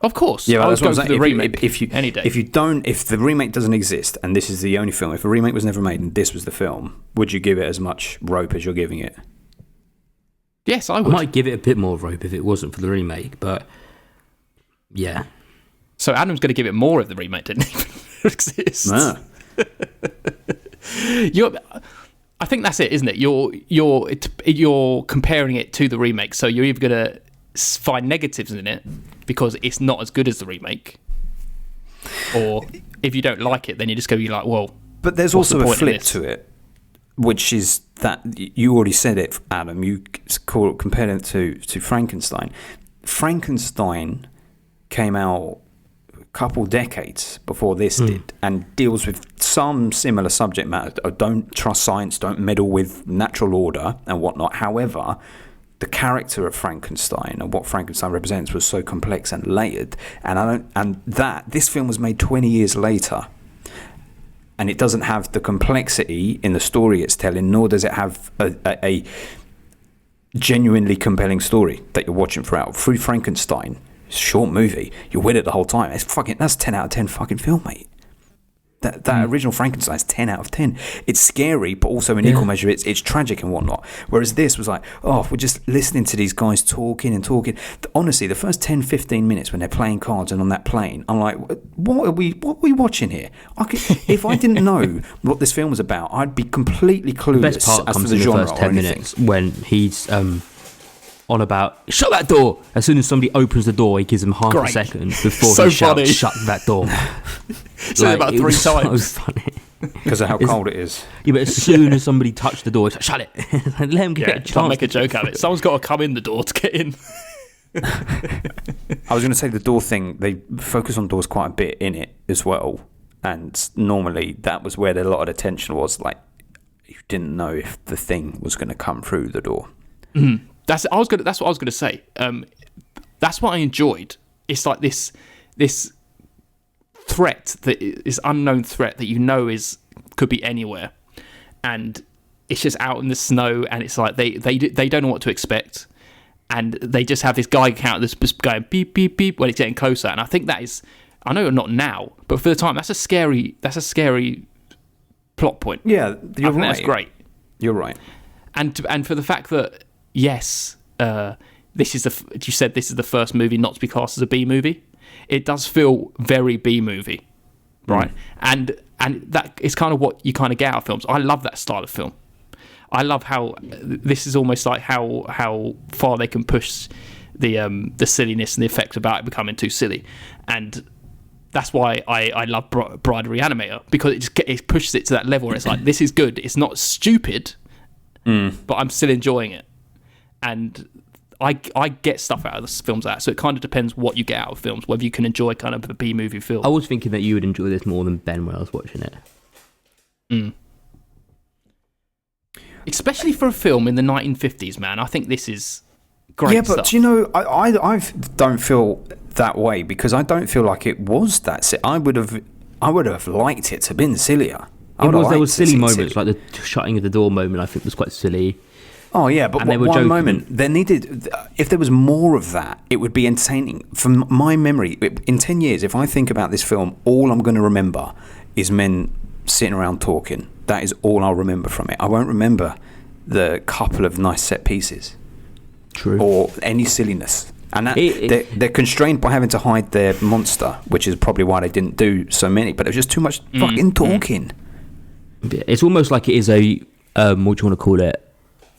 [SPEAKER 1] Of course,
[SPEAKER 4] yeah,
[SPEAKER 1] I would go
[SPEAKER 4] for
[SPEAKER 1] the remake any day.
[SPEAKER 4] If the remake doesn't exist and this is the only film, if a remake was never made and this was the film, would you give it as much rope as you're giving it?
[SPEAKER 1] Yes, I would.
[SPEAKER 2] I might give it a bit more rope if it wasn't for the remake, but yeah.
[SPEAKER 1] So Adam's going to give it more if the remake didn't even exist.
[SPEAKER 4] Nah.
[SPEAKER 1] I think that's it, isn't it? You're comparing it to the remake, so you're either going to find negatives in it because it's not as good as the remake, or if you don't like it, then you just go, you're like, well.
[SPEAKER 4] But there's also a flip to it, which is that you already said it, Adam. You compared it to Frankenstein. Frankenstein came out a couple decades before this did, and deals with some similar subject matter. Don't trust science, don't meddle with natural order and whatnot. However, the character of Frankenstein and what Frankenstein represents was so complex and layered, this film was made 20 years later, and it doesn't have the complexity in the story it's telling, nor does it have a genuinely compelling story that you're watching throughout. Through Frankenstein, short movie, you're with it the whole time. That's 10 out of 10 fucking film, mate. That original Frankenstein is 10 out of 10. It's scary, but also in equal measure, it's tragic and whatnot. Whereas this was like, we're just listening to these guys talking and talking. Honestly, the first 10, 15 minutes when they're playing cards and on that plane, I'm like, what are we watching here? If I didn't know what this film was about, I'd be completely clueless.
[SPEAKER 2] The best part
[SPEAKER 4] as
[SPEAKER 2] comes
[SPEAKER 4] to the
[SPEAKER 2] in the
[SPEAKER 4] genre
[SPEAKER 2] first
[SPEAKER 4] or
[SPEAKER 2] 10
[SPEAKER 4] anything.
[SPEAKER 2] minutes when he's on about, shut that door. As soon as somebody opens the door, he gives them half a second before
[SPEAKER 1] So
[SPEAKER 2] he shouts,
[SPEAKER 1] funny.
[SPEAKER 2] shut that door.
[SPEAKER 1] So about 3
[SPEAKER 2] so
[SPEAKER 1] times.
[SPEAKER 2] Funny.
[SPEAKER 4] Because of how cold it is.
[SPEAKER 2] Yeah, but as soon as somebody touched the door, it's like, shut it. Let him get a chance.
[SPEAKER 1] Can't make a joke out of it. Someone's got to come in the door to get in.
[SPEAKER 4] I was going to say the door thing, they focus on doors quite a bit in it as well. And normally that was where a lot of the tension was. Like, you didn't know if the thing was going to come through the door.
[SPEAKER 1] Mm. That's what I was going to say. That's what I enjoyed. It's like this threat, this unknown threat that could be anywhere, and it's just out in the snow, and it's like they don't know what to expect, and they just have this Geiger counter that's just going beep beep beep when it's getting closer. And I think that is, I know not now, but for the time, that's a scary plot point.
[SPEAKER 4] Yeah, you're right.
[SPEAKER 1] That's great.
[SPEAKER 4] You're right.
[SPEAKER 1] And for the fact that yes, this is you said this is the first movie not to be classed as a B movie. It does feel very B movie, right? And that is kind of what you kind of get out of films. I love that style of film. I love how this is almost like how far they can push the silliness and the effects about it becoming too silly, and that's why I love Bride of Reanimator, because it pushes it to that level where it's like, this is good. It's not stupid, but I'm still enjoying it. And I get stuff out of the films like that, so it kind of depends what you get out of films, whether you can enjoy kind of a B-movie film.
[SPEAKER 2] I was thinking that you would enjoy this more than Ben when I was watching it.
[SPEAKER 1] Especially for a film in the 1950s, man. I think this is great
[SPEAKER 4] Yeah, but
[SPEAKER 1] stuff.
[SPEAKER 4] do you know, I don't feel that way because I don't feel like it was that. I would have liked it to have been sillier.
[SPEAKER 2] There was silly moments, like the shutting of the door moment. I think was quite silly.
[SPEAKER 4] Oh yeah, but
[SPEAKER 2] And they were
[SPEAKER 4] one
[SPEAKER 2] joking.
[SPEAKER 4] moment there needed. If there was more of that, it would be entertaining. From my memory, in 10 years, if I think about this film, all I'm going to remember is men sitting around talking. That is all I'll remember from it. I won't remember the couple of nice set pieces.
[SPEAKER 2] True.
[SPEAKER 4] Or any silliness. And that, they're constrained by having to hide their monster, which is probably why they didn't do so many. But it was just too much fucking talking.
[SPEAKER 2] It's almost like it is a what do you want to call it?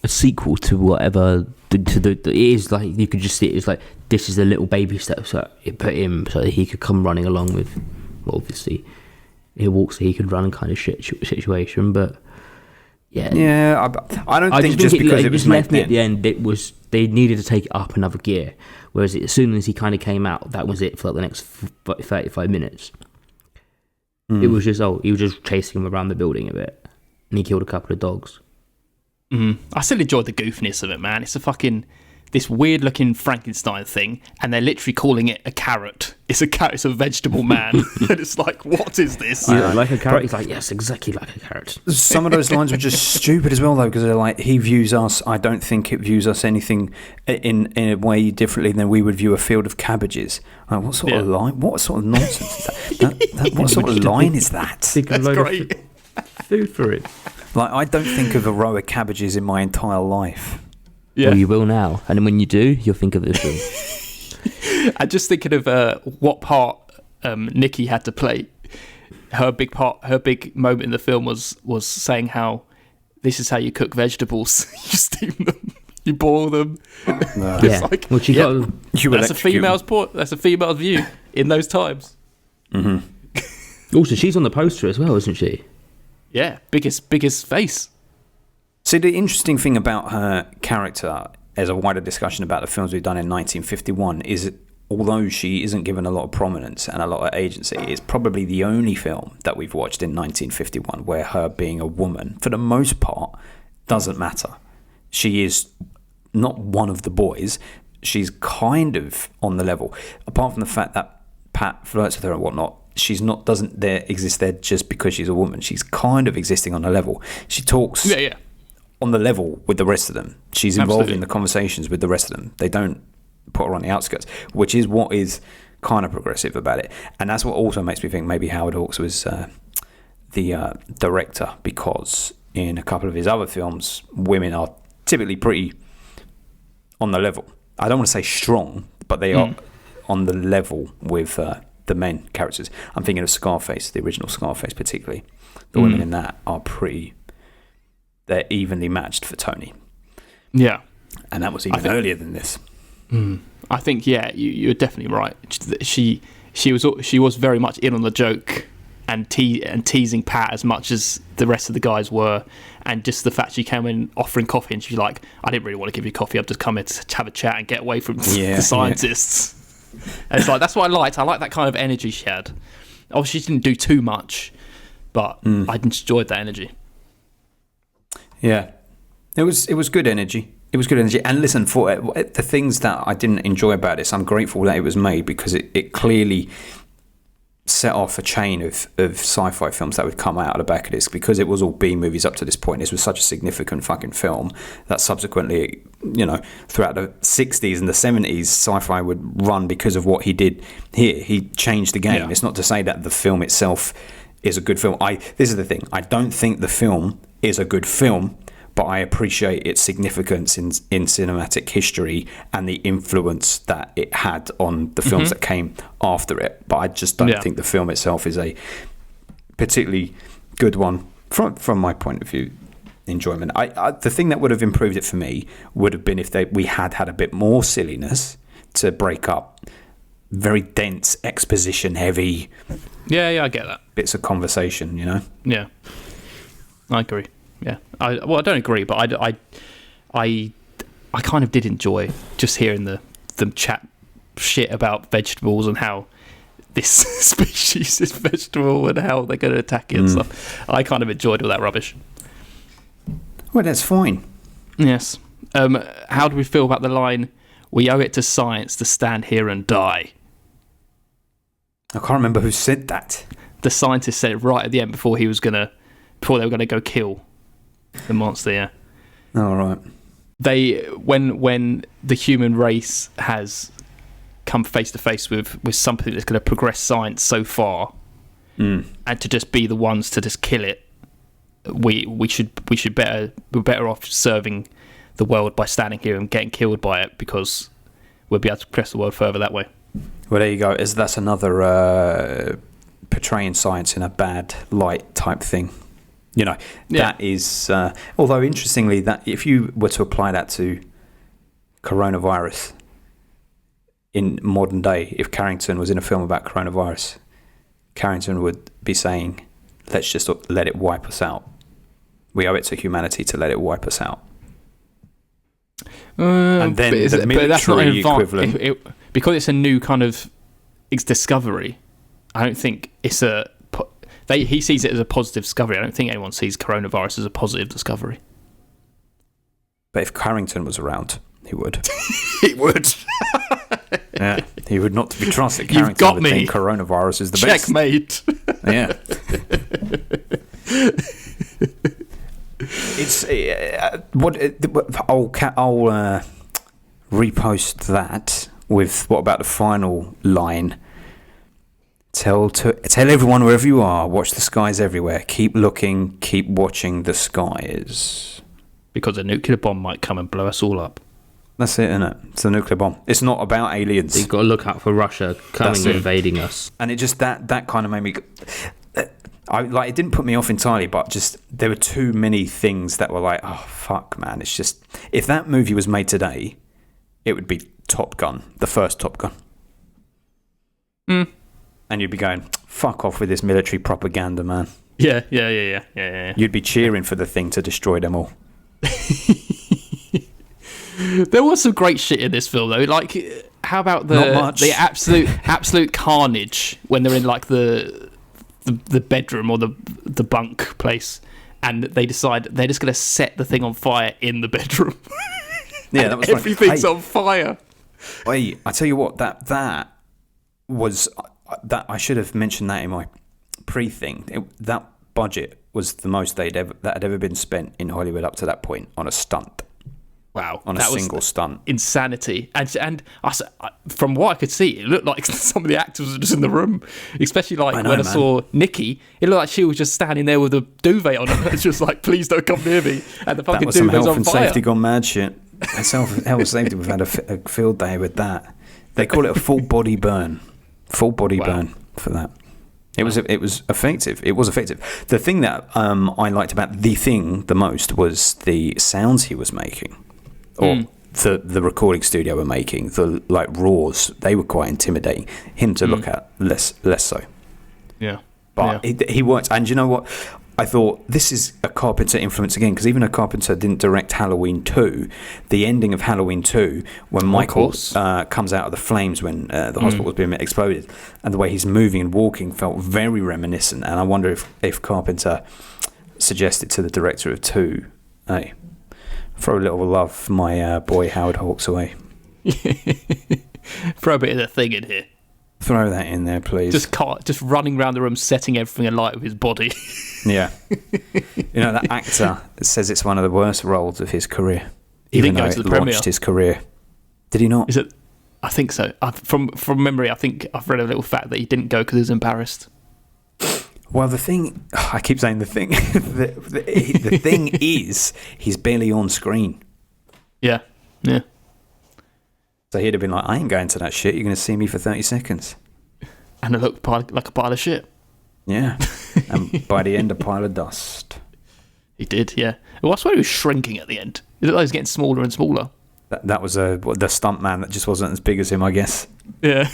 [SPEAKER 2] A sequel to whatever. It is like you could just see it as like this is the little baby steps that it put him so that he could come running along with. Well, obviously, he walks so he could run kind of situation, but.
[SPEAKER 4] Yeah, I don't think just because it was
[SPEAKER 2] left me
[SPEAKER 4] made
[SPEAKER 2] at the end. It was they needed to take it up another gear. Whereas as soon as he kind of came out, that was it for like the next 35 minutes. It was just he was just chasing him around the building a bit, and he killed a couple of dogs.
[SPEAKER 1] I still enjoyed the goofiness of it, man. It's this weird looking Frankenstein thing, and they're literally calling it a carrot. It's a carrot. It's a vegetable man, and it's like, what is this?
[SPEAKER 2] Yeah, like a carrot. He's like, yes, exactly like a carrot.
[SPEAKER 4] Some of those lines were just stupid as well, though, because they're like, he views us. I don't think it views us anything in a way differently than we would view a field of cabbages. Like, what sort of line? What sort of nonsense is that? What sort of line is that?
[SPEAKER 1] That's great.
[SPEAKER 2] Food for it.
[SPEAKER 4] Like, I don't think of a row of cabbages in my entire life.
[SPEAKER 1] Yeah.
[SPEAKER 2] Well, you will now, and then when you do, you'll think of this film.
[SPEAKER 1] I'm just thinking of what part Nikki had to play. Her big moment in the film was saying how this is how you cook vegetables. You steam them, you boil them.
[SPEAKER 2] Yeah,
[SPEAKER 1] like,
[SPEAKER 2] well, she got.
[SPEAKER 1] That's a female's That's a female's view in those times.
[SPEAKER 2] Also, she's on the poster as well, isn't she?
[SPEAKER 1] Yeah, biggest face.
[SPEAKER 4] See, the interesting thing about her character, as a wider discussion about the films we've done in 1951, is that although she isn't given a lot of prominence and a lot of agency, it's probably the only film that we've watched in 1951 where her being a woman, for the most part, doesn't matter. She is not one of the boys. She's kind of on the level. Apart from the fact that Pat flirts with her and whatnot, doesn't exist there just because she's a woman. She's kind of existing on a level. She talks on the level with the rest of them. She's involved in the conversations with the rest of them. They don't put her on the outskirts, which is what is kind of progressive about it. And that's what also makes me think maybe Howard Hawks was the director, because in a couple of his other films, women are typically pretty on the level. I don't want to say strong, but they are on the level with the main characters. I'm thinking of Scarface, the original Scarface particularly. The women in that are they're evenly matched for Tony.
[SPEAKER 1] Yeah.
[SPEAKER 4] And that was even earlier than this.
[SPEAKER 1] I think, you're definitely right. She was very much in on the joke and teasing Pat as much as the rest of the guys were. And just the fact she came in offering coffee and she's like, I didn't really want to give you coffee. I've just come here to have a chat and get away from the scientists. And it's like, that's what I liked. I liked that kind of energy she had. Obviously, she didn't do too much, but I enjoyed that energy.
[SPEAKER 4] Yeah, it was good energy. It was good energy. And listen, for the things that I didn't enjoy about this, I'm grateful that it was made, because it clearly set off a chain of sci-fi films that would come out of the back of this, because it was all B movies up to this point. This was such a significant fucking film that subsequently, throughout the 60s and the 70s, sci-fi would run because of what he did here. He changed the game. It's not to say that the film itself is a good film. This is the thing. I don't think the film is a good film, but I appreciate its significance in cinematic history and the influence that it had on the films that came after it. But I just don't think the film itself is a particularly good one from my point of view. Enjoyment. The thing that would have improved it for me would have been if we had a bit more silliness to break up very dense, exposition heavy.
[SPEAKER 1] Yeah, I get that.
[SPEAKER 4] Bits of conversation,
[SPEAKER 1] Yeah, I agree. Yeah, I don't agree, but I I kind of did enjoy just hearing them chat shit about vegetables and how this species is vegetable and how they're going to attack it and stuff. I kind of enjoyed all that rubbish.
[SPEAKER 4] Well, that's fine.
[SPEAKER 1] Yes. How do we feel about the line, "We owe it to science to stand here and die"?
[SPEAKER 4] I can't remember who said that.
[SPEAKER 1] The scientist said it right at the end before they were going to go kill the monster. Yeah.
[SPEAKER 4] Oh, right.
[SPEAKER 1] When the human race has come face to face with something that's going to progress science so far, and to just be the ones to just kill it, we're better off serving the world by standing here and getting killed by it, because we'll be able to progress the world further that way.
[SPEAKER 4] Well, there you go. That's another portraying science in a bad light type thing. You know, that is. Although interestingly, that if you were to apply that to coronavirus in modern day, if Carrington was in a film about coronavirus, Carrington would be saying, "Let's just let it wipe us out. We owe it to humanity to let it wipe us out." And then the military equivalent,
[SPEAKER 1] because it's a new kind of discovery. I don't think it's he sees it as a positive discovery. I don't think anyone sees coronavirus as a positive discovery.
[SPEAKER 4] But if Carrington was around, he would.
[SPEAKER 1] He would.
[SPEAKER 4] Yeah, he would not be trusted.
[SPEAKER 1] You've
[SPEAKER 4] Carrington
[SPEAKER 1] got
[SPEAKER 4] would
[SPEAKER 1] me.
[SPEAKER 4] think coronavirus is the
[SPEAKER 1] Checkmate.
[SPEAKER 4] best. Yeah. It's I'll repost that with what about the final line? Tell everyone wherever you are, watch the skies everywhere. Keep looking, keep watching the skies.
[SPEAKER 1] Because a nuclear bomb might come and blow us all up.
[SPEAKER 4] That's it, isn't it? It's a nuclear bomb. It's not about aliens.
[SPEAKER 2] You've got to look out for Russia coming and invading us.
[SPEAKER 4] And it just that kind of made me. It didn't put me off entirely, but just there were too many things that were like, oh fuck, man! It's just, if that movie was made today, it would be Top Gun, the first Top Gun. And you'd be going, fuck off with this military propaganda, man.
[SPEAKER 1] Yeah.
[SPEAKER 4] You'd be cheering for the thing to destroy them all.
[SPEAKER 1] There was some great shit in this film, though. Like, how about the absolute carnage when they're in like the bedroom or the bunk place, and they decide they're just going to set the thing on fire in the bedroom.
[SPEAKER 4] Yeah, that was
[SPEAKER 1] everything's on fire.
[SPEAKER 4] Wait, I tell you what, that was that I should have mentioned that in my pre-thing. That budget was the most that had ever been spent in Hollywood up to that point on a stunt.
[SPEAKER 1] Wow,
[SPEAKER 4] on a single stunt.
[SPEAKER 1] Insanity. And from what I could see, it looked like some of the actors were just in the room. Especially when I saw Nikki, it looked like she was just standing there with a duvet on her. It's just like, please don't come near me. And the fucking duvet's on fire.
[SPEAKER 4] That was some health and safety gone mad shit. Health and safety, we've had a field day with that. They call it a full body burn. Full body burn for that. It was effective. It was effective. The thing that I liked about the thing the most was the sounds he was making. Or the recording studio were making, the like roars, they were quite intimidating. Him to look at, less so.
[SPEAKER 1] Yeah.
[SPEAKER 4] But he worked. And you know what? I thought, this is a Carpenter influence again, because even though Carpenter didn't direct Halloween 2, the ending of Halloween 2, when Michael comes out of the flames when the hospital was being exploded, and the way he's moving and walking felt very reminiscent. And I wonder if Carpenter suggested to the director of 2, hey, throw a little love for my boy Howard Hawks away.
[SPEAKER 1] Throw a bit of the thing in here.
[SPEAKER 4] Throw that in there, please.
[SPEAKER 1] Just running around the room, setting everything alight with his body.
[SPEAKER 4] Yeah. You know, that actor says it's one of the worst roles of his career.
[SPEAKER 1] He didn't go to the premiere.
[SPEAKER 4] Launched his career. Did he not?
[SPEAKER 1] Is it? I think so. From memory, I think I've read a little fact that he didn't go because he was embarrassed.
[SPEAKER 4] Well, the thing... I keep saying the thing. the thing is, he's barely on screen.
[SPEAKER 1] Yeah.
[SPEAKER 4] So he'd have been like, I ain't going to that shit. You're going to see me for 30 seconds.
[SPEAKER 1] And it looked like a pile of shit.
[SPEAKER 4] Yeah. And by the end, a pile of dust.
[SPEAKER 1] He did, yeah. Well, I swear he was shrinking at the end. It looked like he was getting smaller and smaller.
[SPEAKER 4] That was the stunt man that just wasn't as big as him, I guess.
[SPEAKER 1] Yeah.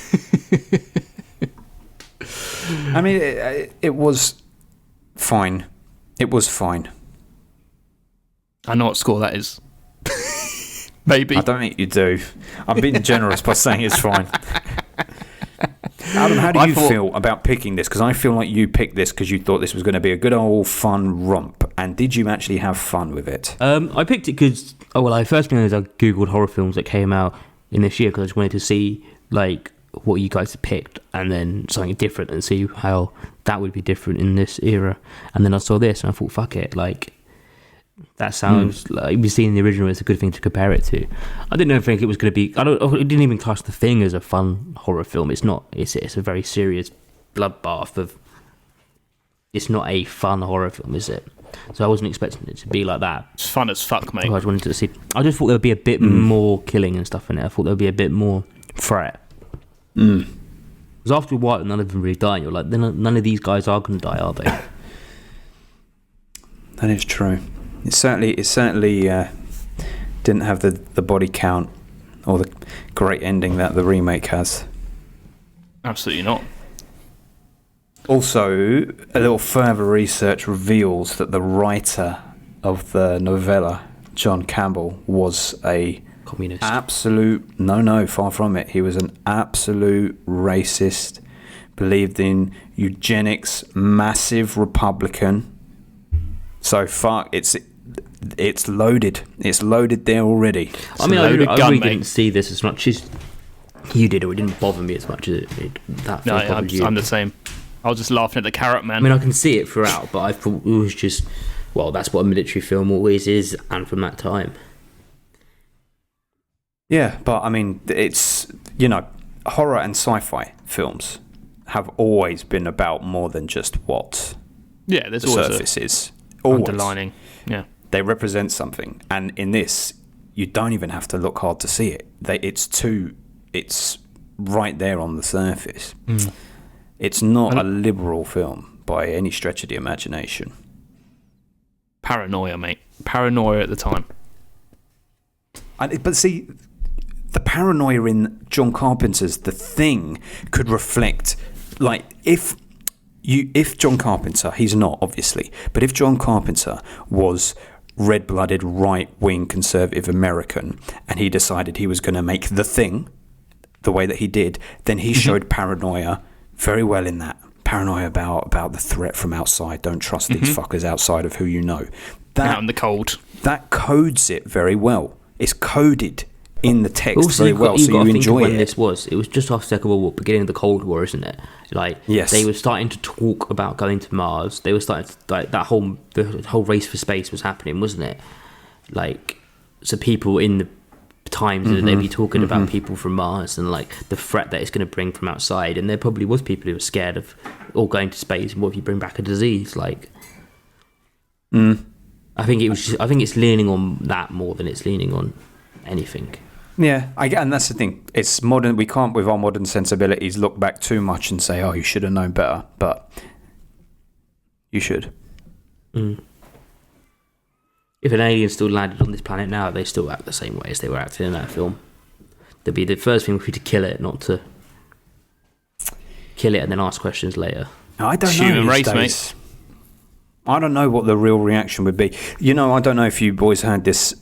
[SPEAKER 4] I mean, it was fine. It was fine.
[SPEAKER 1] I know what score that is. Maybe.
[SPEAKER 4] I don't think you do. I'm being generous by saying it's fine. Adam, how do you feel about picking this? Because I feel like you picked this because you thought this was going to be a good old fun romp. And did you actually have fun with it?
[SPEAKER 2] I picked it because, first thing is I googled horror films that came out in this year because I just wanted to see like what you guys had picked and then something different and see how that would be different in this era. And then I saw this and I thought, fuck it, like that sounds like we've seen the original. It's a good thing to compare it to. I didn't think it was going to be. It didn't even class The Thing as a fun horror film. It's not. It's a very serious bloodbath of. It's not a fun horror film, is it? So I wasn't expecting it to be like that.
[SPEAKER 1] It's fun as fuck, mate.
[SPEAKER 2] I just wanted to see. I just thought there would be a bit more killing and stuff in it. I thought there would be a bit more threat. Because after a while, none of them really die. And you're like, none of these guys are going to die, are they?
[SPEAKER 4] That is true. It certainly didn't have the body count or the great ending that the remake has.
[SPEAKER 1] Absolutely not.
[SPEAKER 4] Also, a little further research reveals that the writer of the novella, John Campbell, was a
[SPEAKER 2] communist.
[SPEAKER 4] Absolute far from it. He was an absolute racist, believed in eugenics, massive Republican. So fuck, it's loaded. It's loaded there already.
[SPEAKER 2] I mean, I really didn't see this as much as you did, or it didn't bother me as much as that.
[SPEAKER 1] No, I'm the same. I was just laughing at the carrot man.
[SPEAKER 2] I mean, I can see it throughout, but I thought it was just, well, that's what a military film always is, and from that time.
[SPEAKER 4] Yeah, but I mean, it's, horror and sci-fi films have always been about more than just what
[SPEAKER 1] there's
[SPEAKER 4] the
[SPEAKER 1] always
[SPEAKER 4] surface is.
[SPEAKER 1] Underlining, yeah.
[SPEAKER 4] They represent something, and in this, you don't even have to look hard to see it. It's right there on the surface. It's not a liberal film by any stretch of the imagination.
[SPEAKER 1] Paranoia, mate. Paranoia at the time.
[SPEAKER 4] But see, the paranoia in John Carpenter's The Thing could reflect, like, if John Carpenter, he's not obviously, but if John Carpenter was red-blooded, right-wing conservative American and he decided he was going to make The Thing the way that he did, then he showed paranoia very well in that. Paranoia about the threat from outside. Don't trust these fuckers outside of who you know.
[SPEAKER 1] Out in the cold.
[SPEAKER 4] That codes it very well. It's coded in the text
[SPEAKER 2] also,
[SPEAKER 4] very well, so you enjoy it.
[SPEAKER 2] This was just after Second World War, beginning of the Cold War, isn't it? Like,
[SPEAKER 4] yes.
[SPEAKER 2] They were starting to talk about going to Mars. They were starting to, like, the whole race for space was happening, wasn't it? Like, so people in the times that they'd be talking about people from Mars and like the threat that it's going to bring from outside, and there probably was people who were scared of all going to space, and what if you bring back a disease? Like, I think it's leaning on that more than it's leaning on anything.
[SPEAKER 4] Yeah, and that's the thing. It's modern. We can't, with our modern sensibilities, look back too much and say, "Oh, you should have known better." But you should.
[SPEAKER 2] If an alien still landed on this planet now, they still act the same way as they were acting in that film. The first thing would be to kill it, not to kill it and then ask questions later.
[SPEAKER 4] I don't know.
[SPEAKER 1] Human race, mate.
[SPEAKER 4] I don't know what the real reaction would be. I don't know if you boys heard this.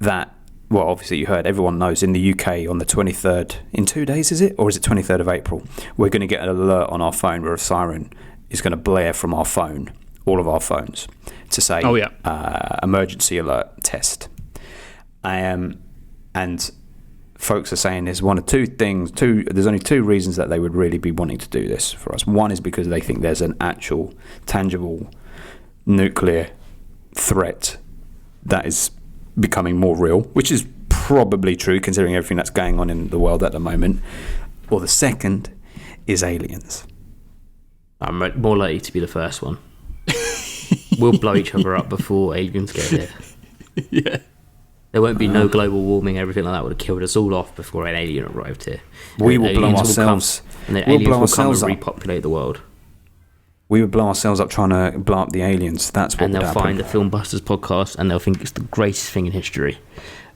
[SPEAKER 4] Well, obviously you heard. Everyone knows in the UK on the 23rd, in 2 days, is it? Or is it 23rd of April? We're going to get an alert on our phone where a siren is going to blare from our phone, all of our phones, to say, emergency alert, test. And folks are saying there's one of two things. There's only two reasons that they would really be wanting to do this for us. One is because they think there's an actual, tangible nuclear threat that is becoming more real, which is probably true considering everything that's going on in the world at the moment. Or the second is aliens.
[SPEAKER 2] I'm more likely to be the first one. We'll blow each other up before aliens get here.
[SPEAKER 1] Yeah.
[SPEAKER 2] There won't be no global warming. Everything like that would have killed us all off before an alien arrived here.
[SPEAKER 4] We will blow ourselves.
[SPEAKER 2] And then aliens will come and repopulate the world.
[SPEAKER 4] We would blow ourselves up trying to blow up the aliens. That's what would happen.
[SPEAKER 2] And they'll find the Filmbusters podcast and they'll think it's the greatest thing in history.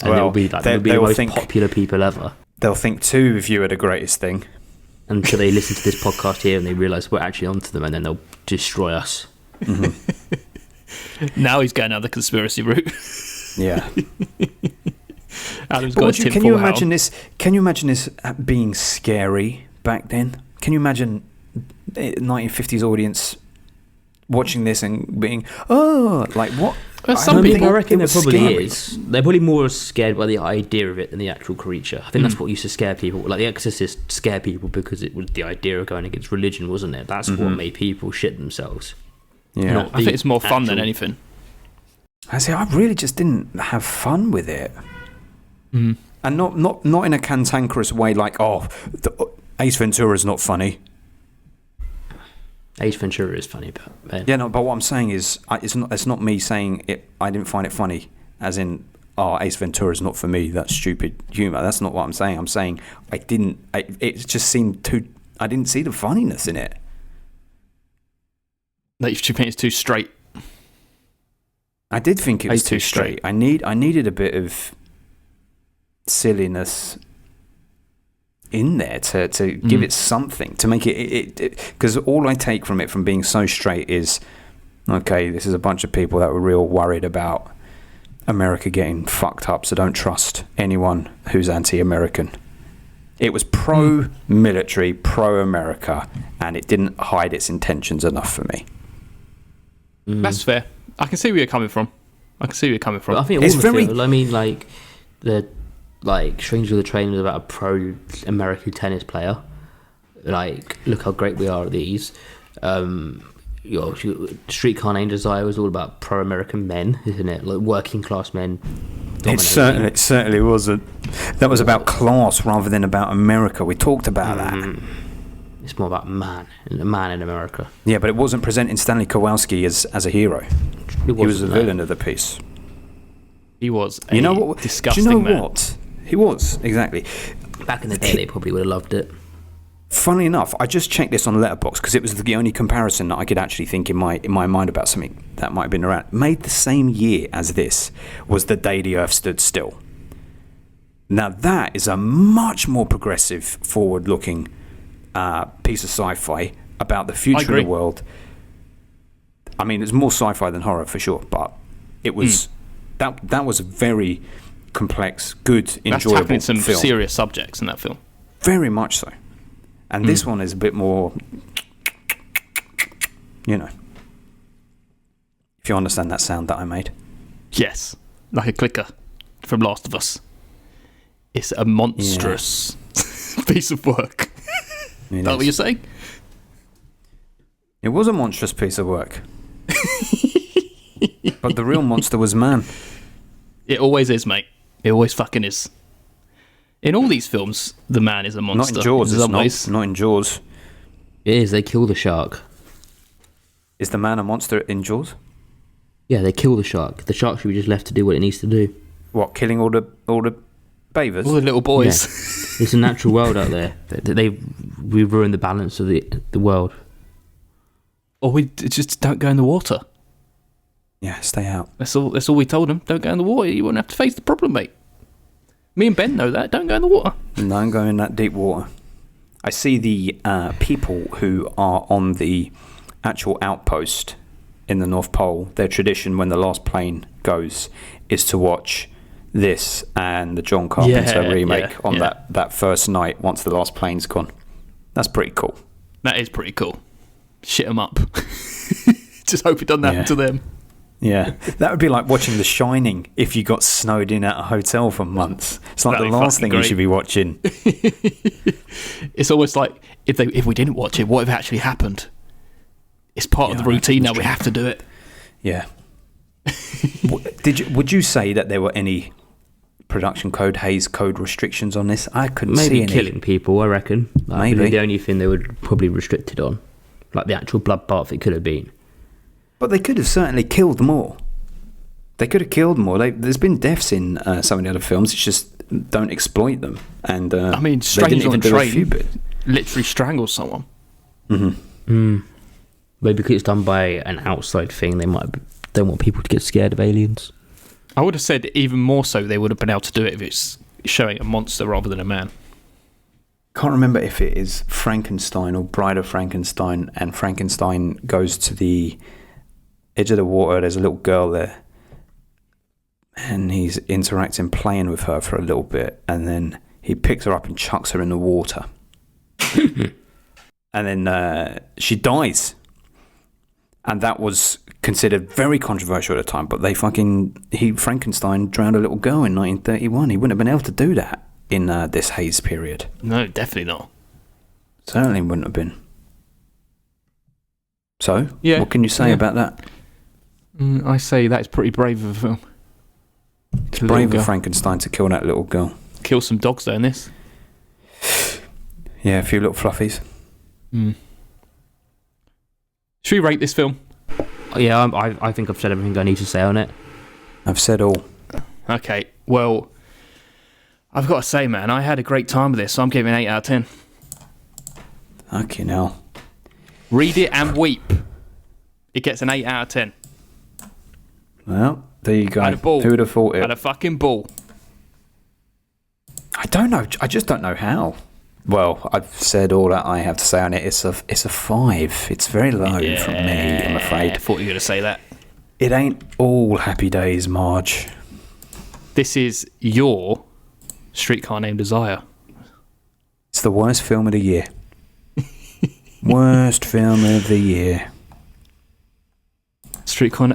[SPEAKER 2] And they'll be the most popular people ever.
[SPEAKER 4] They'll think two of you are the greatest thing.
[SPEAKER 2] Until they listen to this podcast here and they realise we're actually onto them, and then they'll destroy us.
[SPEAKER 1] Now he's going down the conspiracy route.
[SPEAKER 4] Yeah.
[SPEAKER 1] Adam's
[SPEAKER 4] But
[SPEAKER 1] got
[SPEAKER 4] would
[SPEAKER 1] a
[SPEAKER 4] you, can
[SPEAKER 1] tinfoil
[SPEAKER 4] you
[SPEAKER 1] hat
[SPEAKER 4] imagine
[SPEAKER 1] on.
[SPEAKER 4] this? Can you imagine this being scary back then? Can you imagine 1950s audience watching this and being, oh, like what?
[SPEAKER 1] Well, some
[SPEAKER 2] I mean,
[SPEAKER 1] people-
[SPEAKER 2] I reckon there
[SPEAKER 4] it was
[SPEAKER 2] probably
[SPEAKER 4] scary.
[SPEAKER 2] is. They're probably more scared by the idea of it than the actual creature. I think that's what used to scare people. Like The Exorcist scared people because it was the idea of going against religion, wasn't it? That's what made people shit themselves.
[SPEAKER 4] Yeah,
[SPEAKER 2] Not
[SPEAKER 1] I think it's more fun than
[SPEAKER 2] actual-
[SPEAKER 1] anything.
[SPEAKER 4] I say I really just didn't have fun with it, and not in a cantankerous way. Like, Ace Ventura is not funny.
[SPEAKER 2] Ace Ventura is funny, but
[SPEAKER 4] Yeah, no. But what I'm saying is, it's not me saying it. I didn't find it funny, as in, Ace Ventura is not for me. That's stupid humor. That's not what I'm saying. I'm saying I didn't. It just seemed too. I didn't see the funniness in it.
[SPEAKER 1] That you think it's too straight.
[SPEAKER 4] I did think it was
[SPEAKER 1] Way
[SPEAKER 4] too
[SPEAKER 1] too
[SPEAKER 4] straight.
[SPEAKER 1] straight.
[SPEAKER 4] I needed a bit of silliness in there to give it something, to make it because all I take from it, from being so straight, is okay, this is a bunch of people that were real worried about America getting fucked up, so don't trust anyone who's anti-American. It was pro-military, pro-America, and it didn't hide its intentions enough for me.
[SPEAKER 1] That's fair. I can see where you're coming from.
[SPEAKER 2] But I think
[SPEAKER 4] It's
[SPEAKER 2] all the
[SPEAKER 4] very-
[SPEAKER 2] film, I mean, like the Stranger the Train was about a pro-American tennis player. Like, look how great we are at these. Streetcar Named Desire was all about pro-American men, isn't it? Like working class men.
[SPEAKER 4] It certainly wasn't. That was about class rather than about America. We talked about that.
[SPEAKER 2] It's more about a man in America.
[SPEAKER 4] Yeah, but it wasn't presenting Stanley Kowalski as a hero. He was the villain of the piece.
[SPEAKER 1] He was
[SPEAKER 4] You know what?
[SPEAKER 1] disgusting
[SPEAKER 4] do you know
[SPEAKER 1] man.
[SPEAKER 4] what? He was, exactly.
[SPEAKER 2] Back in the day, they probably would have loved it.
[SPEAKER 4] Funnily enough, I just checked this on Letterboxd because it was the only comparison that I could actually think in my mind about something that might have been around. Made the same year as this was The Day the Earth Stood Still. Now that is a much more progressive, forward-looking piece of sci-fi about the future of
[SPEAKER 1] agree.
[SPEAKER 4] the world. I mean, it's more sci-fi than horror for sure, but it was that was a very complex, good,
[SPEAKER 1] That's
[SPEAKER 4] enjoyable
[SPEAKER 1] tackling some
[SPEAKER 4] film.
[SPEAKER 1] serious subjects in that film.
[SPEAKER 4] Very much so. And this one is a bit more, if you understand that sound that I made.
[SPEAKER 1] Yes, like a clicker from Last of Us. It's a monstrous piece of work.
[SPEAKER 4] It
[SPEAKER 1] Is that
[SPEAKER 4] is.
[SPEAKER 1] what you're saying?
[SPEAKER 4] It was a monstrous piece of work. But the real monster was man.
[SPEAKER 1] It always is, mate. It always fucking is. In all these films, the man is a monster.
[SPEAKER 4] Not in Jaws,
[SPEAKER 1] in
[SPEAKER 4] it's
[SPEAKER 1] some ways.
[SPEAKER 4] not in Jaws.
[SPEAKER 2] It is. They kill the shark.
[SPEAKER 4] Is the man a monster in Jaws?
[SPEAKER 2] Yeah, they kill the shark. The shark should be just left to do what it needs to do.
[SPEAKER 4] What, killing all the bathers?
[SPEAKER 1] All the little boys.
[SPEAKER 2] Yeah. It's a natural world out there. We ruined the balance of the world.
[SPEAKER 1] Or we just don't go in the water.
[SPEAKER 4] Yeah, stay out.
[SPEAKER 1] That's all we told them. Don't go in the water. You won't have to face the problem, mate. Me and Ben know that. Don't go in the water.
[SPEAKER 4] Don't go in that deep water. I see the people who are on the actual outpost in the North Pole. Their tradition when the last plane goes is to watch this and the John Carpenter remake on that first night once the last plane's gone. That's pretty cool.
[SPEAKER 1] That is pretty cool. Shit them up. Just hope it doesn't happen to them.
[SPEAKER 4] Yeah, that would be like watching The Shining if you got snowed in at a hotel for months. It's like
[SPEAKER 1] That'd
[SPEAKER 4] the
[SPEAKER 1] be
[SPEAKER 4] last
[SPEAKER 1] fucking
[SPEAKER 4] thing you
[SPEAKER 1] great.
[SPEAKER 4] should be watching.
[SPEAKER 1] It's almost like if we didn't watch it, what if it actually happened? It's part of the
[SPEAKER 4] I know,
[SPEAKER 1] routine now.
[SPEAKER 4] it's
[SPEAKER 1] We have to do it.
[SPEAKER 4] Yeah. Would you say that there were any production code, Hays Code restrictions on this? I couldn't see
[SPEAKER 2] Maybe
[SPEAKER 4] any.
[SPEAKER 2] killing people, I reckon.
[SPEAKER 4] Maybe.
[SPEAKER 2] Maybe the only thing they would probably restrict it on. Like the actual bloodbath it could have been.
[SPEAKER 4] But they could have certainly killed more. They could have killed more. There's been deaths in some of the other films. It's just don't exploit them. And
[SPEAKER 1] I mean,
[SPEAKER 4] they didn't
[SPEAKER 1] Strangers on
[SPEAKER 4] even
[SPEAKER 1] a
[SPEAKER 4] do a
[SPEAKER 1] Train
[SPEAKER 4] few bits.
[SPEAKER 1] literally strangles someone.
[SPEAKER 2] Maybe because it's done by an outside thing, they don't want people to get scared of aliens.
[SPEAKER 1] I would have said even more so they would have been able to do it if it's showing a monster rather than a man.
[SPEAKER 4] Can't remember if it is Frankenstein or Bride of Frankenstein, and Frankenstein goes to the edge of the water. There's a little girl there. and he's interacting, playing with her for a little bit, and then he picks her up and chucks her in the water. And then she dies. And that was considered very controversial at the time, but Frankenstein drowned a little girl in 1931. He wouldn't have been able to do that in this haze period.
[SPEAKER 1] No, definitely not.
[SPEAKER 4] Certainly wouldn't have been. So,
[SPEAKER 1] Yeah,
[SPEAKER 4] what can you say about that?
[SPEAKER 1] I say that is pretty brave of a film.
[SPEAKER 4] It's brave of Frankenstein to kill that little girl.
[SPEAKER 1] Kill some dogs though in this.
[SPEAKER 4] Yeah, a few little fluffies.
[SPEAKER 1] Should we rate this film?
[SPEAKER 2] Yeah, I think I've said everything I need to say on it.
[SPEAKER 4] I've said all.
[SPEAKER 1] Okay, well, I've got to say, man, I had a great time with this, so I'm giving it 8 out of 10.
[SPEAKER 4] Fucking hell.
[SPEAKER 1] Read it and weep. It gets an 8 out of 10.
[SPEAKER 4] Well, there you go.
[SPEAKER 1] Had a ball.
[SPEAKER 4] Who would have thought it?
[SPEAKER 1] Had a fucking ball.
[SPEAKER 4] I don't know. I just don't know how. Well, I've said all that I have to say on it. It's a 5. It's very low from me, I'm afraid.
[SPEAKER 1] I thought you were going to say that.
[SPEAKER 4] It ain't all happy days, Marge.
[SPEAKER 1] This is your Streetcar Named Desire.
[SPEAKER 4] It's the worst film of the year. Worst film of the year.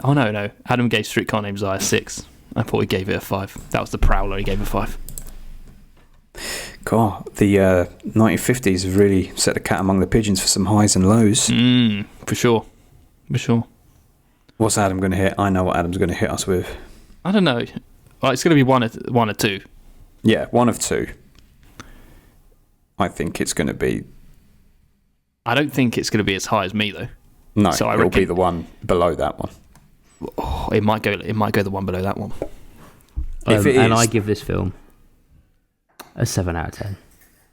[SPEAKER 1] Oh, no. Adam gave Streetcar Named Desire 6. I thought he gave it a 5. That was the Prowler, he gave a 5.
[SPEAKER 4] God, the 1950s have really set the cat among the pigeons for some highs and lows.
[SPEAKER 1] For sure.
[SPEAKER 4] What's Adam going to hit? I know what Adam's going to hit us with.
[SPEAKER 1] I don't know. Well, it's going to be one or two.
[SPEAKER 4] Yeah, one of two. I think it's going to be...
[SPEAKER 1] I don't think it's going to be as high as me, though.
[SPEAKER 4] No,
[SPEAKER 1] so
[SPEAKER 4] it'll be the one below that one.
[SPEAKER 1] Oh, it might go the one below that one.
[SPEAKER 4] If it
[SPEAKER 2] and
[SPEAKER 4] is,
[SPEAKER 2] I give this film a 7 out of 10.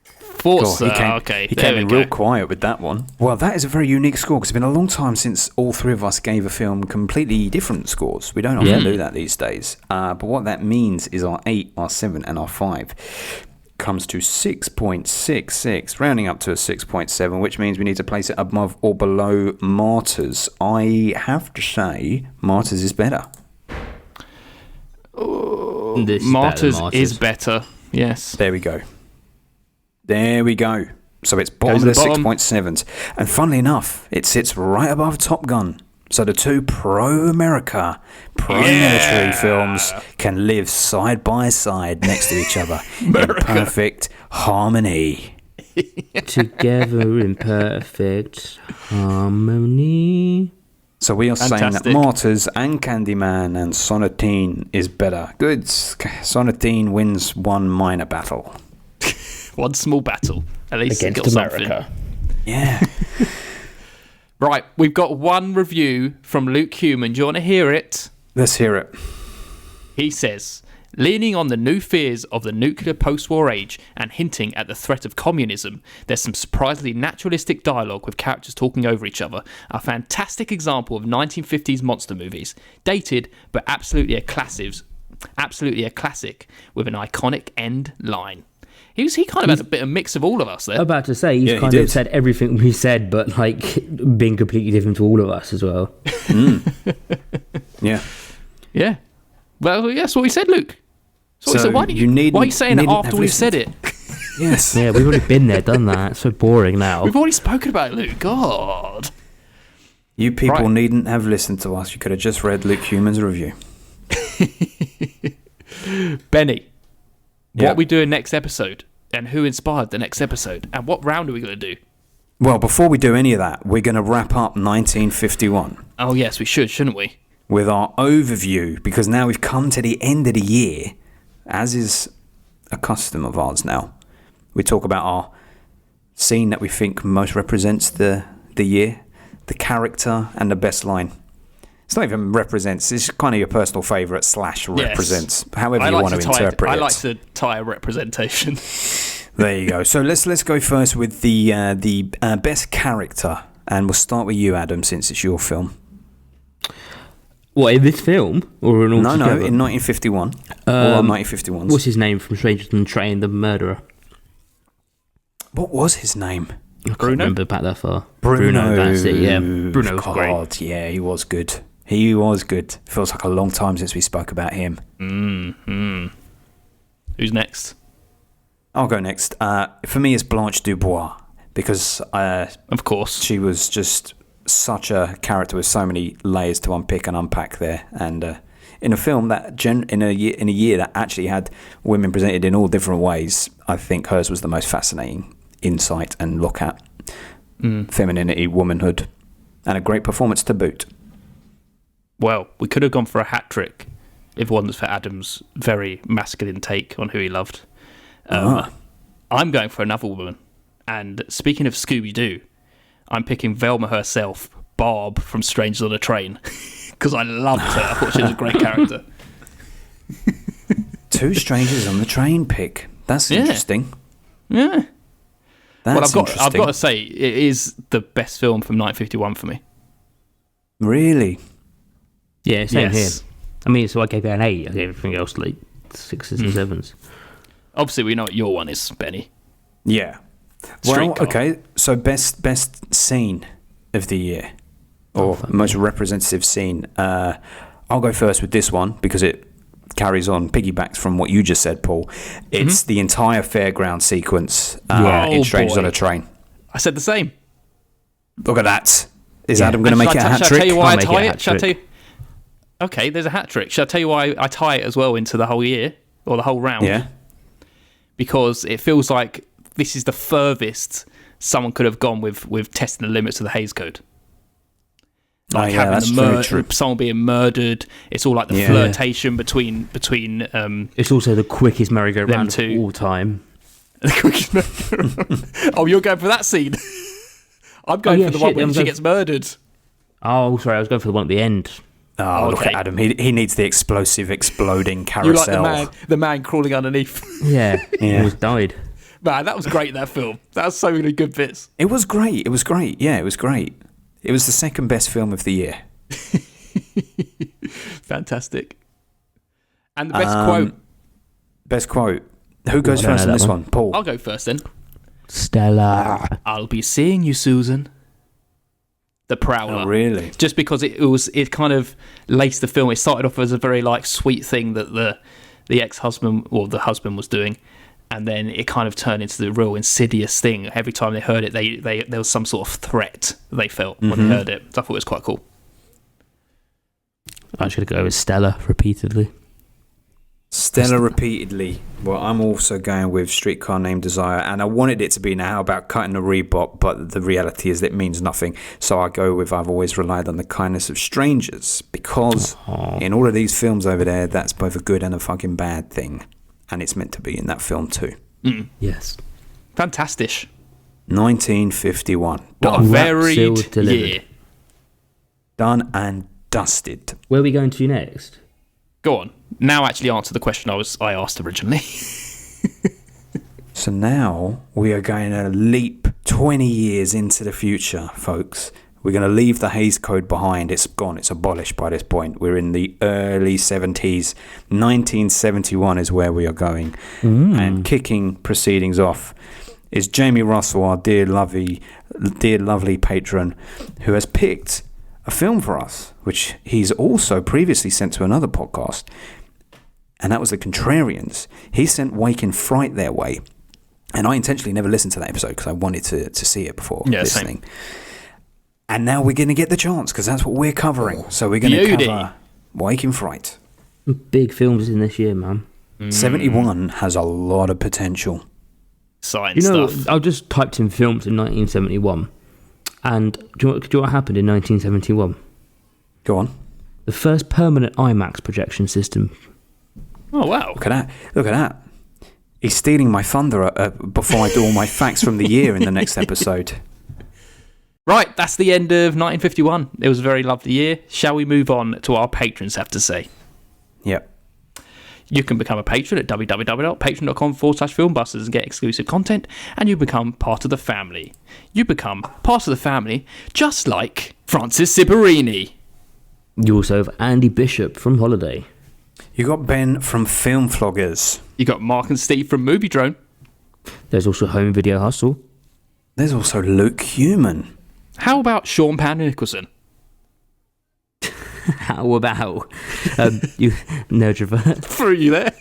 [SPEAKER 1] Forza,
[SPEAKER 4] he came in real quiet with that one. Well, that is a very unique score because it's been a long time since all three of us gave a film completely different scores. We don't often do that these days. But what that means is our 8, our 7, and our 5 comes to 6.66, rounding up to a 6.7, which means we need to place it above or below Martyrs. I have to say, Martyrs is better.
[SPEAKER 1] Martyrs is better. Yes.
[SPEAKER 4] There we go. So it's bottom of the 6.7s. And funnily enough, it sits right above Top Gun. So the two pro-America, pro-military films can live side by side next to each other in perfect harmony.
[SPEAKER 2] Together in perfect harmony.
[SPEAKER 4] So we are saying that Martyrs and Candyman and Sonatine is better. Good. Sonatine wins one minor battle.
[SPEAKER 1] One small battle. At least
[SPEAKER 2] against
[SPEAKER 1] it got
[SPEAKER 2] America.
[SPEAKER 1] Something.
[SPEAKER 4] Yeah.
[SPEAKER 1] Right, we've got one review from Luke Human. Do you want to hear it?
[SPEAKER 4] Let's hear it.
[SPEAKER 1] He says, leaning on the new fears of the nuclear post-war age and hinting at the threat of communism, there's some surprisingly naturalistic dialogue with characters talking over each other. A fantastic example of 1950s monster movies. Dated, but absolutely a classic with an iconic end line. He kind of had a bit of mix of all of us there.
[SPEAKER 2] I'm about to say, he's kind of said everything we said, but like being completely different to all of us as well.
[SPEAKER 4] Yeah.
[SPEAKER 1] Yeah. Well, that's what we said, Luke. So why are you saying it after we've said it?
[SPEAKER 4] Yes.
[SPEAKER 2] Yeah, we've already been there, done that. It's so boring now.
[SPEAKER 1] We've already spoken about it, Luke. God.
[SPEAKER 4] You people needn't have listened to us. You could have just read Luke Human's review.
[SPEAKER 1] Benny, what are we doing next episode? And who inspired the next episode? And what round are we going to do?
[SPEAKER 4] Well, before we do any of that, we're going to wrap up 1951.
[SPEAKER 1] Oh, yes, we should, shouldn't we?
[SPEAKER 4] With our overview, because now we've come to the end of the year, as is a custom of ours now. We talk about our scene that we think most represents the year, the character, and the best line. It's not even represents, it's kind of your personal favourite / represents, however you want to interpret it.
[SPEAKER 1] I like to tie a representation.
[SPEAKER 4] There you go. So let's go first with the best character, and we'll start with you, Adam, since it's your film.
[SPEAKER 2] What, in this film? Or in all
[SPEAKER 4] No,
[SPEAKER 2] together?
[SPEAKER 4] in 1951. All our 1951s.
[SPEAKER 2] What's his name from Stranger Than Train, the murderer?
[SPEAKER 4] What was his name?
[SPEAKER 2] I can't remember back that far.
[SPEAKER 4] Bruno.
[SPEAKER 2] That's it, yeah. Bruno was great.
[SPEAKER 4] God, yeah, he was good. He was good. Feels like a long time since we spoke about him.
[SPEAKER 1] Who's next?
[SPEAKER 4] I'll go next. For me, it's Blanche Dubois because
[SPEAKER 1] Of course.
[SPEAKER 4] she was just such a character with so many layers to unpick and unpack there. And in a film that in a year that actually had women presented in all different ways, I think hers was the most fascinating insight and look at femininity, womanhood, and a great performance to boot.
[SPEAKER 1] Well, we could have gone for a hat trick if it wasn't for Adam's very masculine take on who he loved. I'm going for another woman. And speaking of Scooby-Doo, I'm picking Velma herself, Barb from Strangers on a Train, because I loved her. I thought she was a great character.
[SPEAKER 4] Two strangers on the train pick. That's interesting.
[SPEAKER 1] Yeah.
[SPEAKER 4] That's
[SPEAKER 1] I've got to say, it is the best film from 1951 for me.
[SPEAKER 4] Really?
[SPEAKER 2] Yeah, same
[SPEAKER 1] Yes.
[SPEAKER 2] here. I mean, so I gave it an 8. I gave everything else like 6s and 7s.
[SPEAKER 1] Obviously, we know what your one is, Benny.
[SPEAKER 4] Yeah. Well,
[SPEAKER 1] Streetcar.
[SPEAKER 4] okay. So best scene of the year, or most representative scene. I'll go first with this one because it carries on, piggybacks from what you just said, Paul. It's the entire fairground sequence in Strangers on a Train.
[SPEAKER 1] I said the same.
[SPEAKER 4] Look at that. Is Adam going to make it a hat
[SPEAKER 1] Shall I
[SPEAKER 4] trick?
[SPEAKER 1] tell you why I
[SPEAKER 2] I'll make it a
[SPEAKER 1] tie
[SPEAKER 2] hat
[SPEAKER 1] it? Shall I tell
[SPEAKER 2] trick.
[SPEAKER 1] you? Okay, there's a hat trick. Shall I tell you why I tie it as well into the whole year or the whole round?
[SPEAKER 4] Yeah.
[SPEAKER 1] Because it feels like this is the furthest someone could have gone with testing the limits of the Hays Code. Like having
[SPEAKER 4] that's
[SPEAKER 1] the
[SPEAKER 4] very true.
[SPEAKER 1] someone being murdered. It's all like the flirtation between
[SPEAKER 2] It's also the quickest merry-go-round
[SPEAKER 1] Them two.
[SPEAKER 2] of all time.
[SPEAKER 1] Oh, you're going for that scene. I'm going
[SPEAKER 2] yeah,
[SPEAKER 1] for the one
[SPEAKER 2] shit,
[SPEAKER 1] where
[SPEAKER 2] I'm
[SPEAKER 1] she
[SPEAKER 2] going-
[SPEAKER 1] gets murdered.
[SPEAKER 2] Oh, sorry, I was going for the one at the end.
[SPEAKER 4] Oh, look
[SPEAKER 1] Okay.
[SPEAKER 4] at Adam. He needs the explosive, exploding
[SPEAKER 1] You
[SPEAKER 4] carousel.
[SPEAKER 1] like the man crawling underneath.
[SPEAKER 2] Yeah, he
[SPEAKER 4] Yeah.
[SPEAKER 2] almost died.
[SPEAKER 1] Man, that was great, that film. That was so many good bits.
[SPEAKER 4] It was great. It was great. Yeah, it was great. It was the second best film of the year.
[SPEAKER 1] Fantastic. And the best quote.
[SPEAKER 4] Best quote. Who goes
[SPEAKER 2] I don't
[SPEAKER 4] first
[SPEAKER 2] know
[SPEAKER 4] on
[SPEAKER 2] that
[SPEAKER 4] this
[SPEAKER 2] one.
[SPEAKER 4] one? Paul.
[SPEAKER 1] I'll go first then.
[SPEAKER 2] Stella.
[SPEAKER 1] I'll be seeing you, Susan. The Prowler.
[SPEAKER 4] Oh, really?
[SPEAKER 1] Just because it kind of laced the film. It started off as a very like sweet thing that the ex-husband or the husband was doing, and then it kind of turned into the real insidious thing. Every time they heard it, there was some sort of threat they felt when they heard it. So I thought it was quite cool.
[SPEAKER 2] I should go with Stella repeatedly.
[SPEAKER 4] Stella repeatedly. Well, I'm also going with Streetcar Named Desire, and I wanted it to be now about cutting the Reebok, but the reality is that it means nothing. So I go with I've always relied on the kindness of strangers, because in all of these films over there, that's both a good and a fucking bad thing, and it's meant to be in that film too.
[SPEAKER 2] Yes.
[SPEAKER 1] Fantastic.
[SPEAKER 4] 1951.
[SPEAKER 1] What a
[SPEAKER 4] Done,
[SPEAKER 2] Wrapped,
[SPEAKER 1] varied
[SPEAKER 2] sealed, delivered.
[SPEAKER 1] year.
[SPEAKER 4] done and dusted.
[SPEAKER 2] Where are we going to next?
[SPEAKER 1] Go on. Now actually answer the question I asked originally.
[SPEAKER 4] So now we are going to leap 20 years into the future, folks. We're going to leave the Hays Code behind. It's gone. It's abolished by this point. We're in the early 70s. 1971 is where we are going. And kicking proceedings off is Jamie Russell, our dear lovely patron, who has picked a film for us, which he's also previously sent to another podcast. And that was The Contrarians. He sent Wake in Fright their way. And I intentionally never listened to that episode because I wanted to see it before listening. And now we're going to get the chance because that's what we're covering. So we're going to
[SPEAKER 1] Beauty.
[SPEAKER 4] cover Wake in Fright.
[SPEAKER 2] Big films in this year, man.
[SPEAKER 4] 71 has a lot of potential.
[SPEAKER 1] Science
[SPEAKER 2] You know,
[SPEAKER 1] stuff.
[SPEAKER 2] I just typed in films in 1971. And do you know what happened in 1971?
[SPEAKER 4] Go on.
[SPEAKER 2] The first permanent IMAX projection system.
[SPEAKER 1] Oh, wow.
[SPEAKER 4] Look at that. Look at that. He's stealing my thunder before I do all my facts from the year in the next episode.
[SPEAKER 1] Right, that's the end of 1951. It was a very lovely year. Shall we move on to our patrons have to say?
[SPEAKER 4] Yep.
[SPEAKER 1] You can become a patron at www.patreon.com/filmbusters and get exclusive content, and you become part of the family. You become part of the family just like Francis Cibarini.
[SPEAKER 2] You also have Andy Bishop from Holiday.
[SPEAKER 4] You got Ben from Film Floggers.
[SPEAKER 1] You got Mark and Steve from Movie Drone.
[SPEAKER 2] There's also Home Video Hustle.
[SPEAKER 4] There's also Luke Human.
[SPEAKER 1] How about Sean Pan Nicholson?
[SPEAKER 2] How about you nerdrovert?
[SPEAKER 1] Threw you there.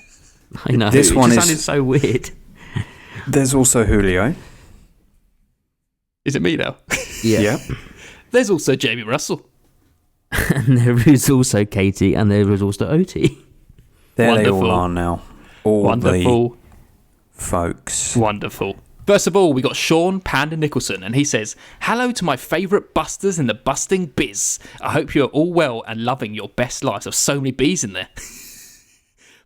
[SPEAKER 2] I know.
[SPEAKER 4] This one
[SPEAKER 2] sounded so weird.
[SPEAKER 4] There's also Julio.
[SPEAKER 1] Is it me now?
[SPEAKER 4] Yeah.
[SPEAKER 1] There's also Jamie Russell.
[SPEAKER 2] And there is also Katie, and there is also Oti.
[SPEAKER 4] There they
[SPEAKER 1] Wonderful.
[SPEAKER 4] all are now. All
[SPEAKER 1] Wonderful.
[SPEAKER 4] the folks.
[SPEAKER 1] Wonderful. First of all, we got Sean Panda Nicholson, and he says, "Hello to my favourite busters in the busting biz. I hope you're all well and loving your best lives." There's so many B's in there.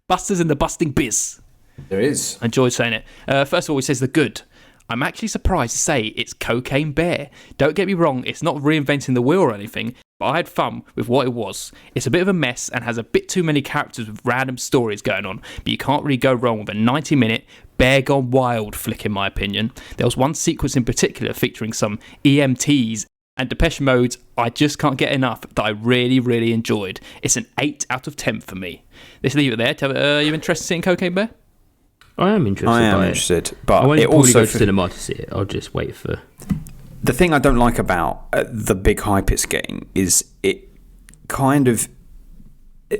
[SPEAKER 1] Busters in the busting biz.
[SPEAKER 4] There is.
[SPEAKER 1] I enjoyed saying it. First of all, he says the good. I'm actually surprised to say it's Cocaine Bear. Don't get me wrong, it's not reinventing the wheel or anything, but I had fun with what it was. It's a bit of a mess and has a bit too many characters with random stories going on, but you can't really go wrong with a 90-minute Bear Gone Wild flick, in my opinion. There was one sequence in particular featuring some EMTs and Depeche Mode I just can't get enough that I really, really enjoyed. It's an 8 out of 10 for me. Let's leave it there. Are you interested in Cocaine Bear?
[SPEAKER 2] I am interested.
[SPEAKER 4] I am
[SPEAKER 2] by
[SPEAKER 4] interested,
[SPEAKER 2] It.
[SPEAKER 4] but
[SPEAKER 2] I won't
[SPEAKER 4] it
[SPEAKER 2] probably
[SPEAKER 4] also
[SPEAKER 2] go to cinema to see it. I'll just wait for.
[SPEAKER 4] the thing I don't like about the big hype it's getting is it kind of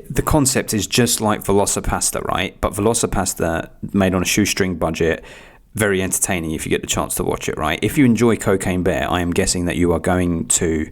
[SPEAKER 4] the concept is just like Velocipasta, right? But Velocipasta made on a shoestring budget, very entertaining if you get the chance to watch it, right? If you enjoy Cocaine Bear, I am guessing that you are going to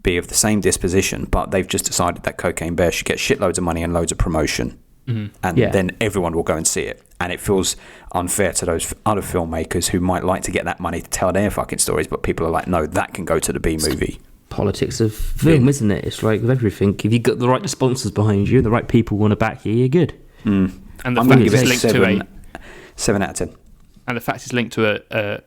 [SPEAKER 4] be of the same disposition, but they've just decided that Cocaine Bear should get shitloads of money and loads of promotion. And then everyone will go and see it. And it feels unfair to those other filmmakers who might like to get that money to tell their fucking stories, but people are like, no, that can go to the B movie.
[SPEAKER 2] Politics of film, isn't it? It's like with everything. If you've got the right sponsors behind you, the right people want to back you, you're good.
[SPEAKER 1] And the
[SPEAKER 4] I'm
[SPEAKER 1] fact
[SPEAKER 4] going to
[SPEAKER 1] it's
[SPEAKER 4] give it
[SPEAKER 1] linked to
[SPEAKER 4] 7 out of 10.
[SPEAKER 1] and the fact it's linked to a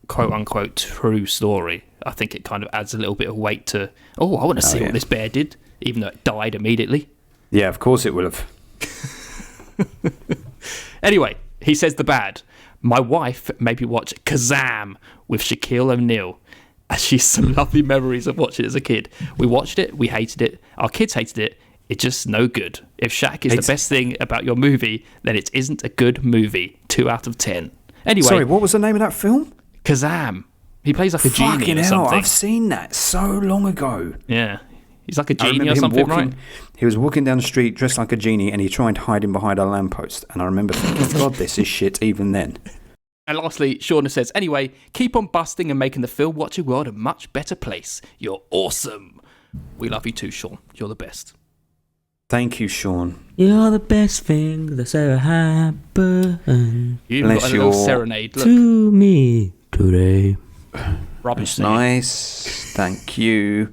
[SPEAKER 1] quote unquote true story, I think it kind of adds a little bit of weight to, I want to see what this bear did, even though it died immediately.
[SPEAKER 4] Yeah, of course it will have.
[SPEAKER 1] Anyway, he says the bad. My wife made me watch Kazam with Shaquille O'Neal. As she's some lovely memories of watching it as a kid. We watched it, we hated it, our kids hated it. It's just no good. If Shaq is the best thing about your movie, then it isn't a good movie. 2 out of 10. Anyway,
[SPEAKER 4] Sorry, what was the name of that film?
[SPEAKER 1] Kazam. He plays like a genie
[SPEAKER 4] Fucking
[SPEAKER 1] or
[SPEAKER 4] hell,
[SPEAKER 1] something.
[SPEAKER 4] I've seen that so long ago.
[SPEAKER 1] Yeah, he's like a
[SPEAKER 4] I
[SPEAKER 1] genie
[SPEAKER 4] remember
[SPEAKER 1] or
[SPEAKER 4] him
[SPEAKER 1] something,
[SPEAKER 4] walking,
[SPEAKER 1] right?
[SPEAKER 4] He was walking down the street dressed like a genie and he tried hiding behind a lamppost. And I remember thinking, God, this is shit even then.
[SPEAKER 1] And lastly, Shauna says, anyway, keep on busting and making the film watching world a much better place. You're awesome. We love you too, Sean. You're the best.
[SPEAKER 4] Thank you, Sean.
[SPEAKER 2] You're the best thing that's ever happened
[SPEAKER 1] You even
[SPEAKER 4] Bless
[SPEAKER 1] got a little
[SPEAKER 4] your-
[SPEAKER 1] serenade. Look,
[SPEAKER 2] to me today.
[SPEAKER 1] rubbish singing.
[SPEAKER 4] Nice. Thank you.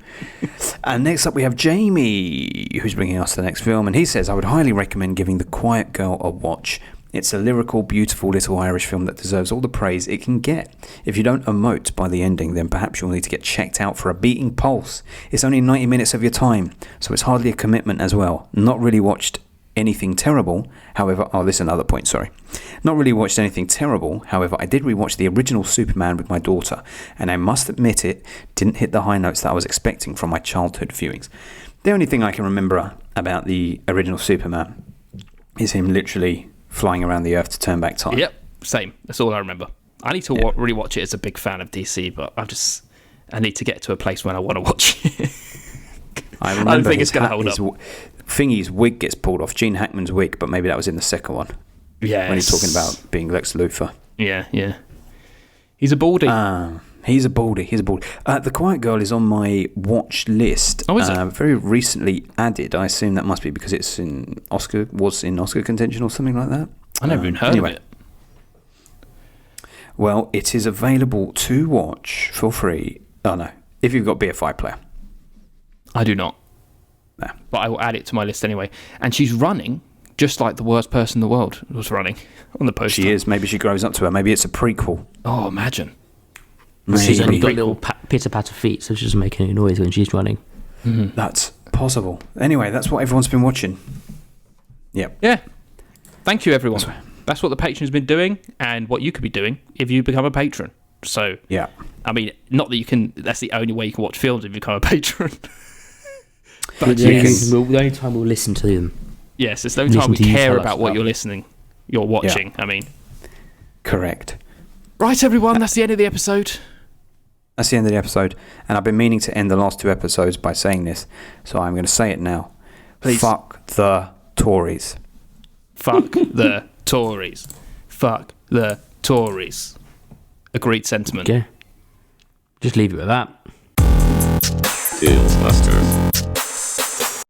[SPEAKER 4] And next up we have Jamie, who's bringing us the next film. And he says, I would highly recommend giving The Quiet Girl a watch. It's a lyrical, beautiful little Irish film that deserves all the praise it can get. If you don't emote by the ending, then perhaps you'll need to get checked out for a beating pulse. It's only 90 minutes of your time, so it's hardly a commitment as well. Not really watched anything terrible, however... Oh, this is another point, sorry. Not really watched anything terrible, however, I did rewatch the original Superman with my daughter, and I must admit it didn't hit the high notes that I was expecting from my childhood viewings. The only thing I can remember about the original Superman is him literally flying around the earth to turn back time.
[SPEAKER 1] Yep, same. That's all I remember. I need to really watch it as a big fan of DC, but I need to get to a place when I want to watch it.
[SPEAKER 4] I remember
[SPEAKER 1] don't think it's going to hold up.
[SPEAKER 4] Thingy's wig gets pulled off, Gene Hackman's wig, but maybe that was in the second one.
[SPEAKER 1] Yeah.
[SPEAKER 4] When he's talking about being Lex Luthor.
[SPEAKER 1] Yeah. He's a baldy.
[SPEAKER 4] He's a baldy. The Quiet Girl is on my watch list.
[SPEAKER 1] Oh, is it?
[SPEAKER 4] Very recently added. I assume that must be because it's was in Oscar contention or something like that.
[SPEAKER 1] I never even heard of it.
[SPEAKER 4] Well, it is available to watch for free. Oh, no. If you've got BFI player.
[SPEAKER 1] I do not.
[SPEAKER 4] No.
[SPEAKER 1] But I will add it to my list anyway. And she's running just like the worst person in the world was running on the poster.
[SPEAKER 4] She is. Maybe she grows up to her. Maybe it's a prequel.
[SPEAKER 1] Oh, imagine.
[SPEAKER 2] She's only got
[SPEAKER 1] Maybe.
[SPEAKER 2] little pitter-patter feet, so she's just making a noise when she's running.
[SPEAKER 4] That's possible. Anyway, that's what everyone's been watching. Yep.
[SPEAKER 1] Yeah. Thank you, everyone. That's what the patron's been doing and what you could be doing if you become a patron. So,
[SPEAKER 4] Yeah.
[SPEAKER 1] I mean, not that you can, that's the only way you can watch films if you become a patron. But
[SPEAKER 2] The only time we'll listen to them.
[SPEAKER 1] yes, it's the only time
[SPEAKER 2] Listen
[SPEAKER 1] we
[SPEAKER 2] to you
[SPEAKER 1] care
[SPEAKER 2] tell us
[SPEAKER 1] about what
[SPEAKER 2] about.
[SPEAKER 1] you're watching. I mean,
[SPEAKER 4] Correct.
[SPEAKER 1] right, everyone, that's the end of the episode.
[SPEAKER 4] That's the end of the episode. And I've been meaning to end the last 2 episodes by saying this, so I'm going to say it now.
[SPEAKER 1] Please.
[SPEAKER 4] Fuck the Tories.
[SPEAKER 1] Fuck the Tories. Fuck the Tories. Agreed sentiment.
[SPEAKER 2] Okay. Just leave it with that.
[SPEAKER 7] Deals Busters.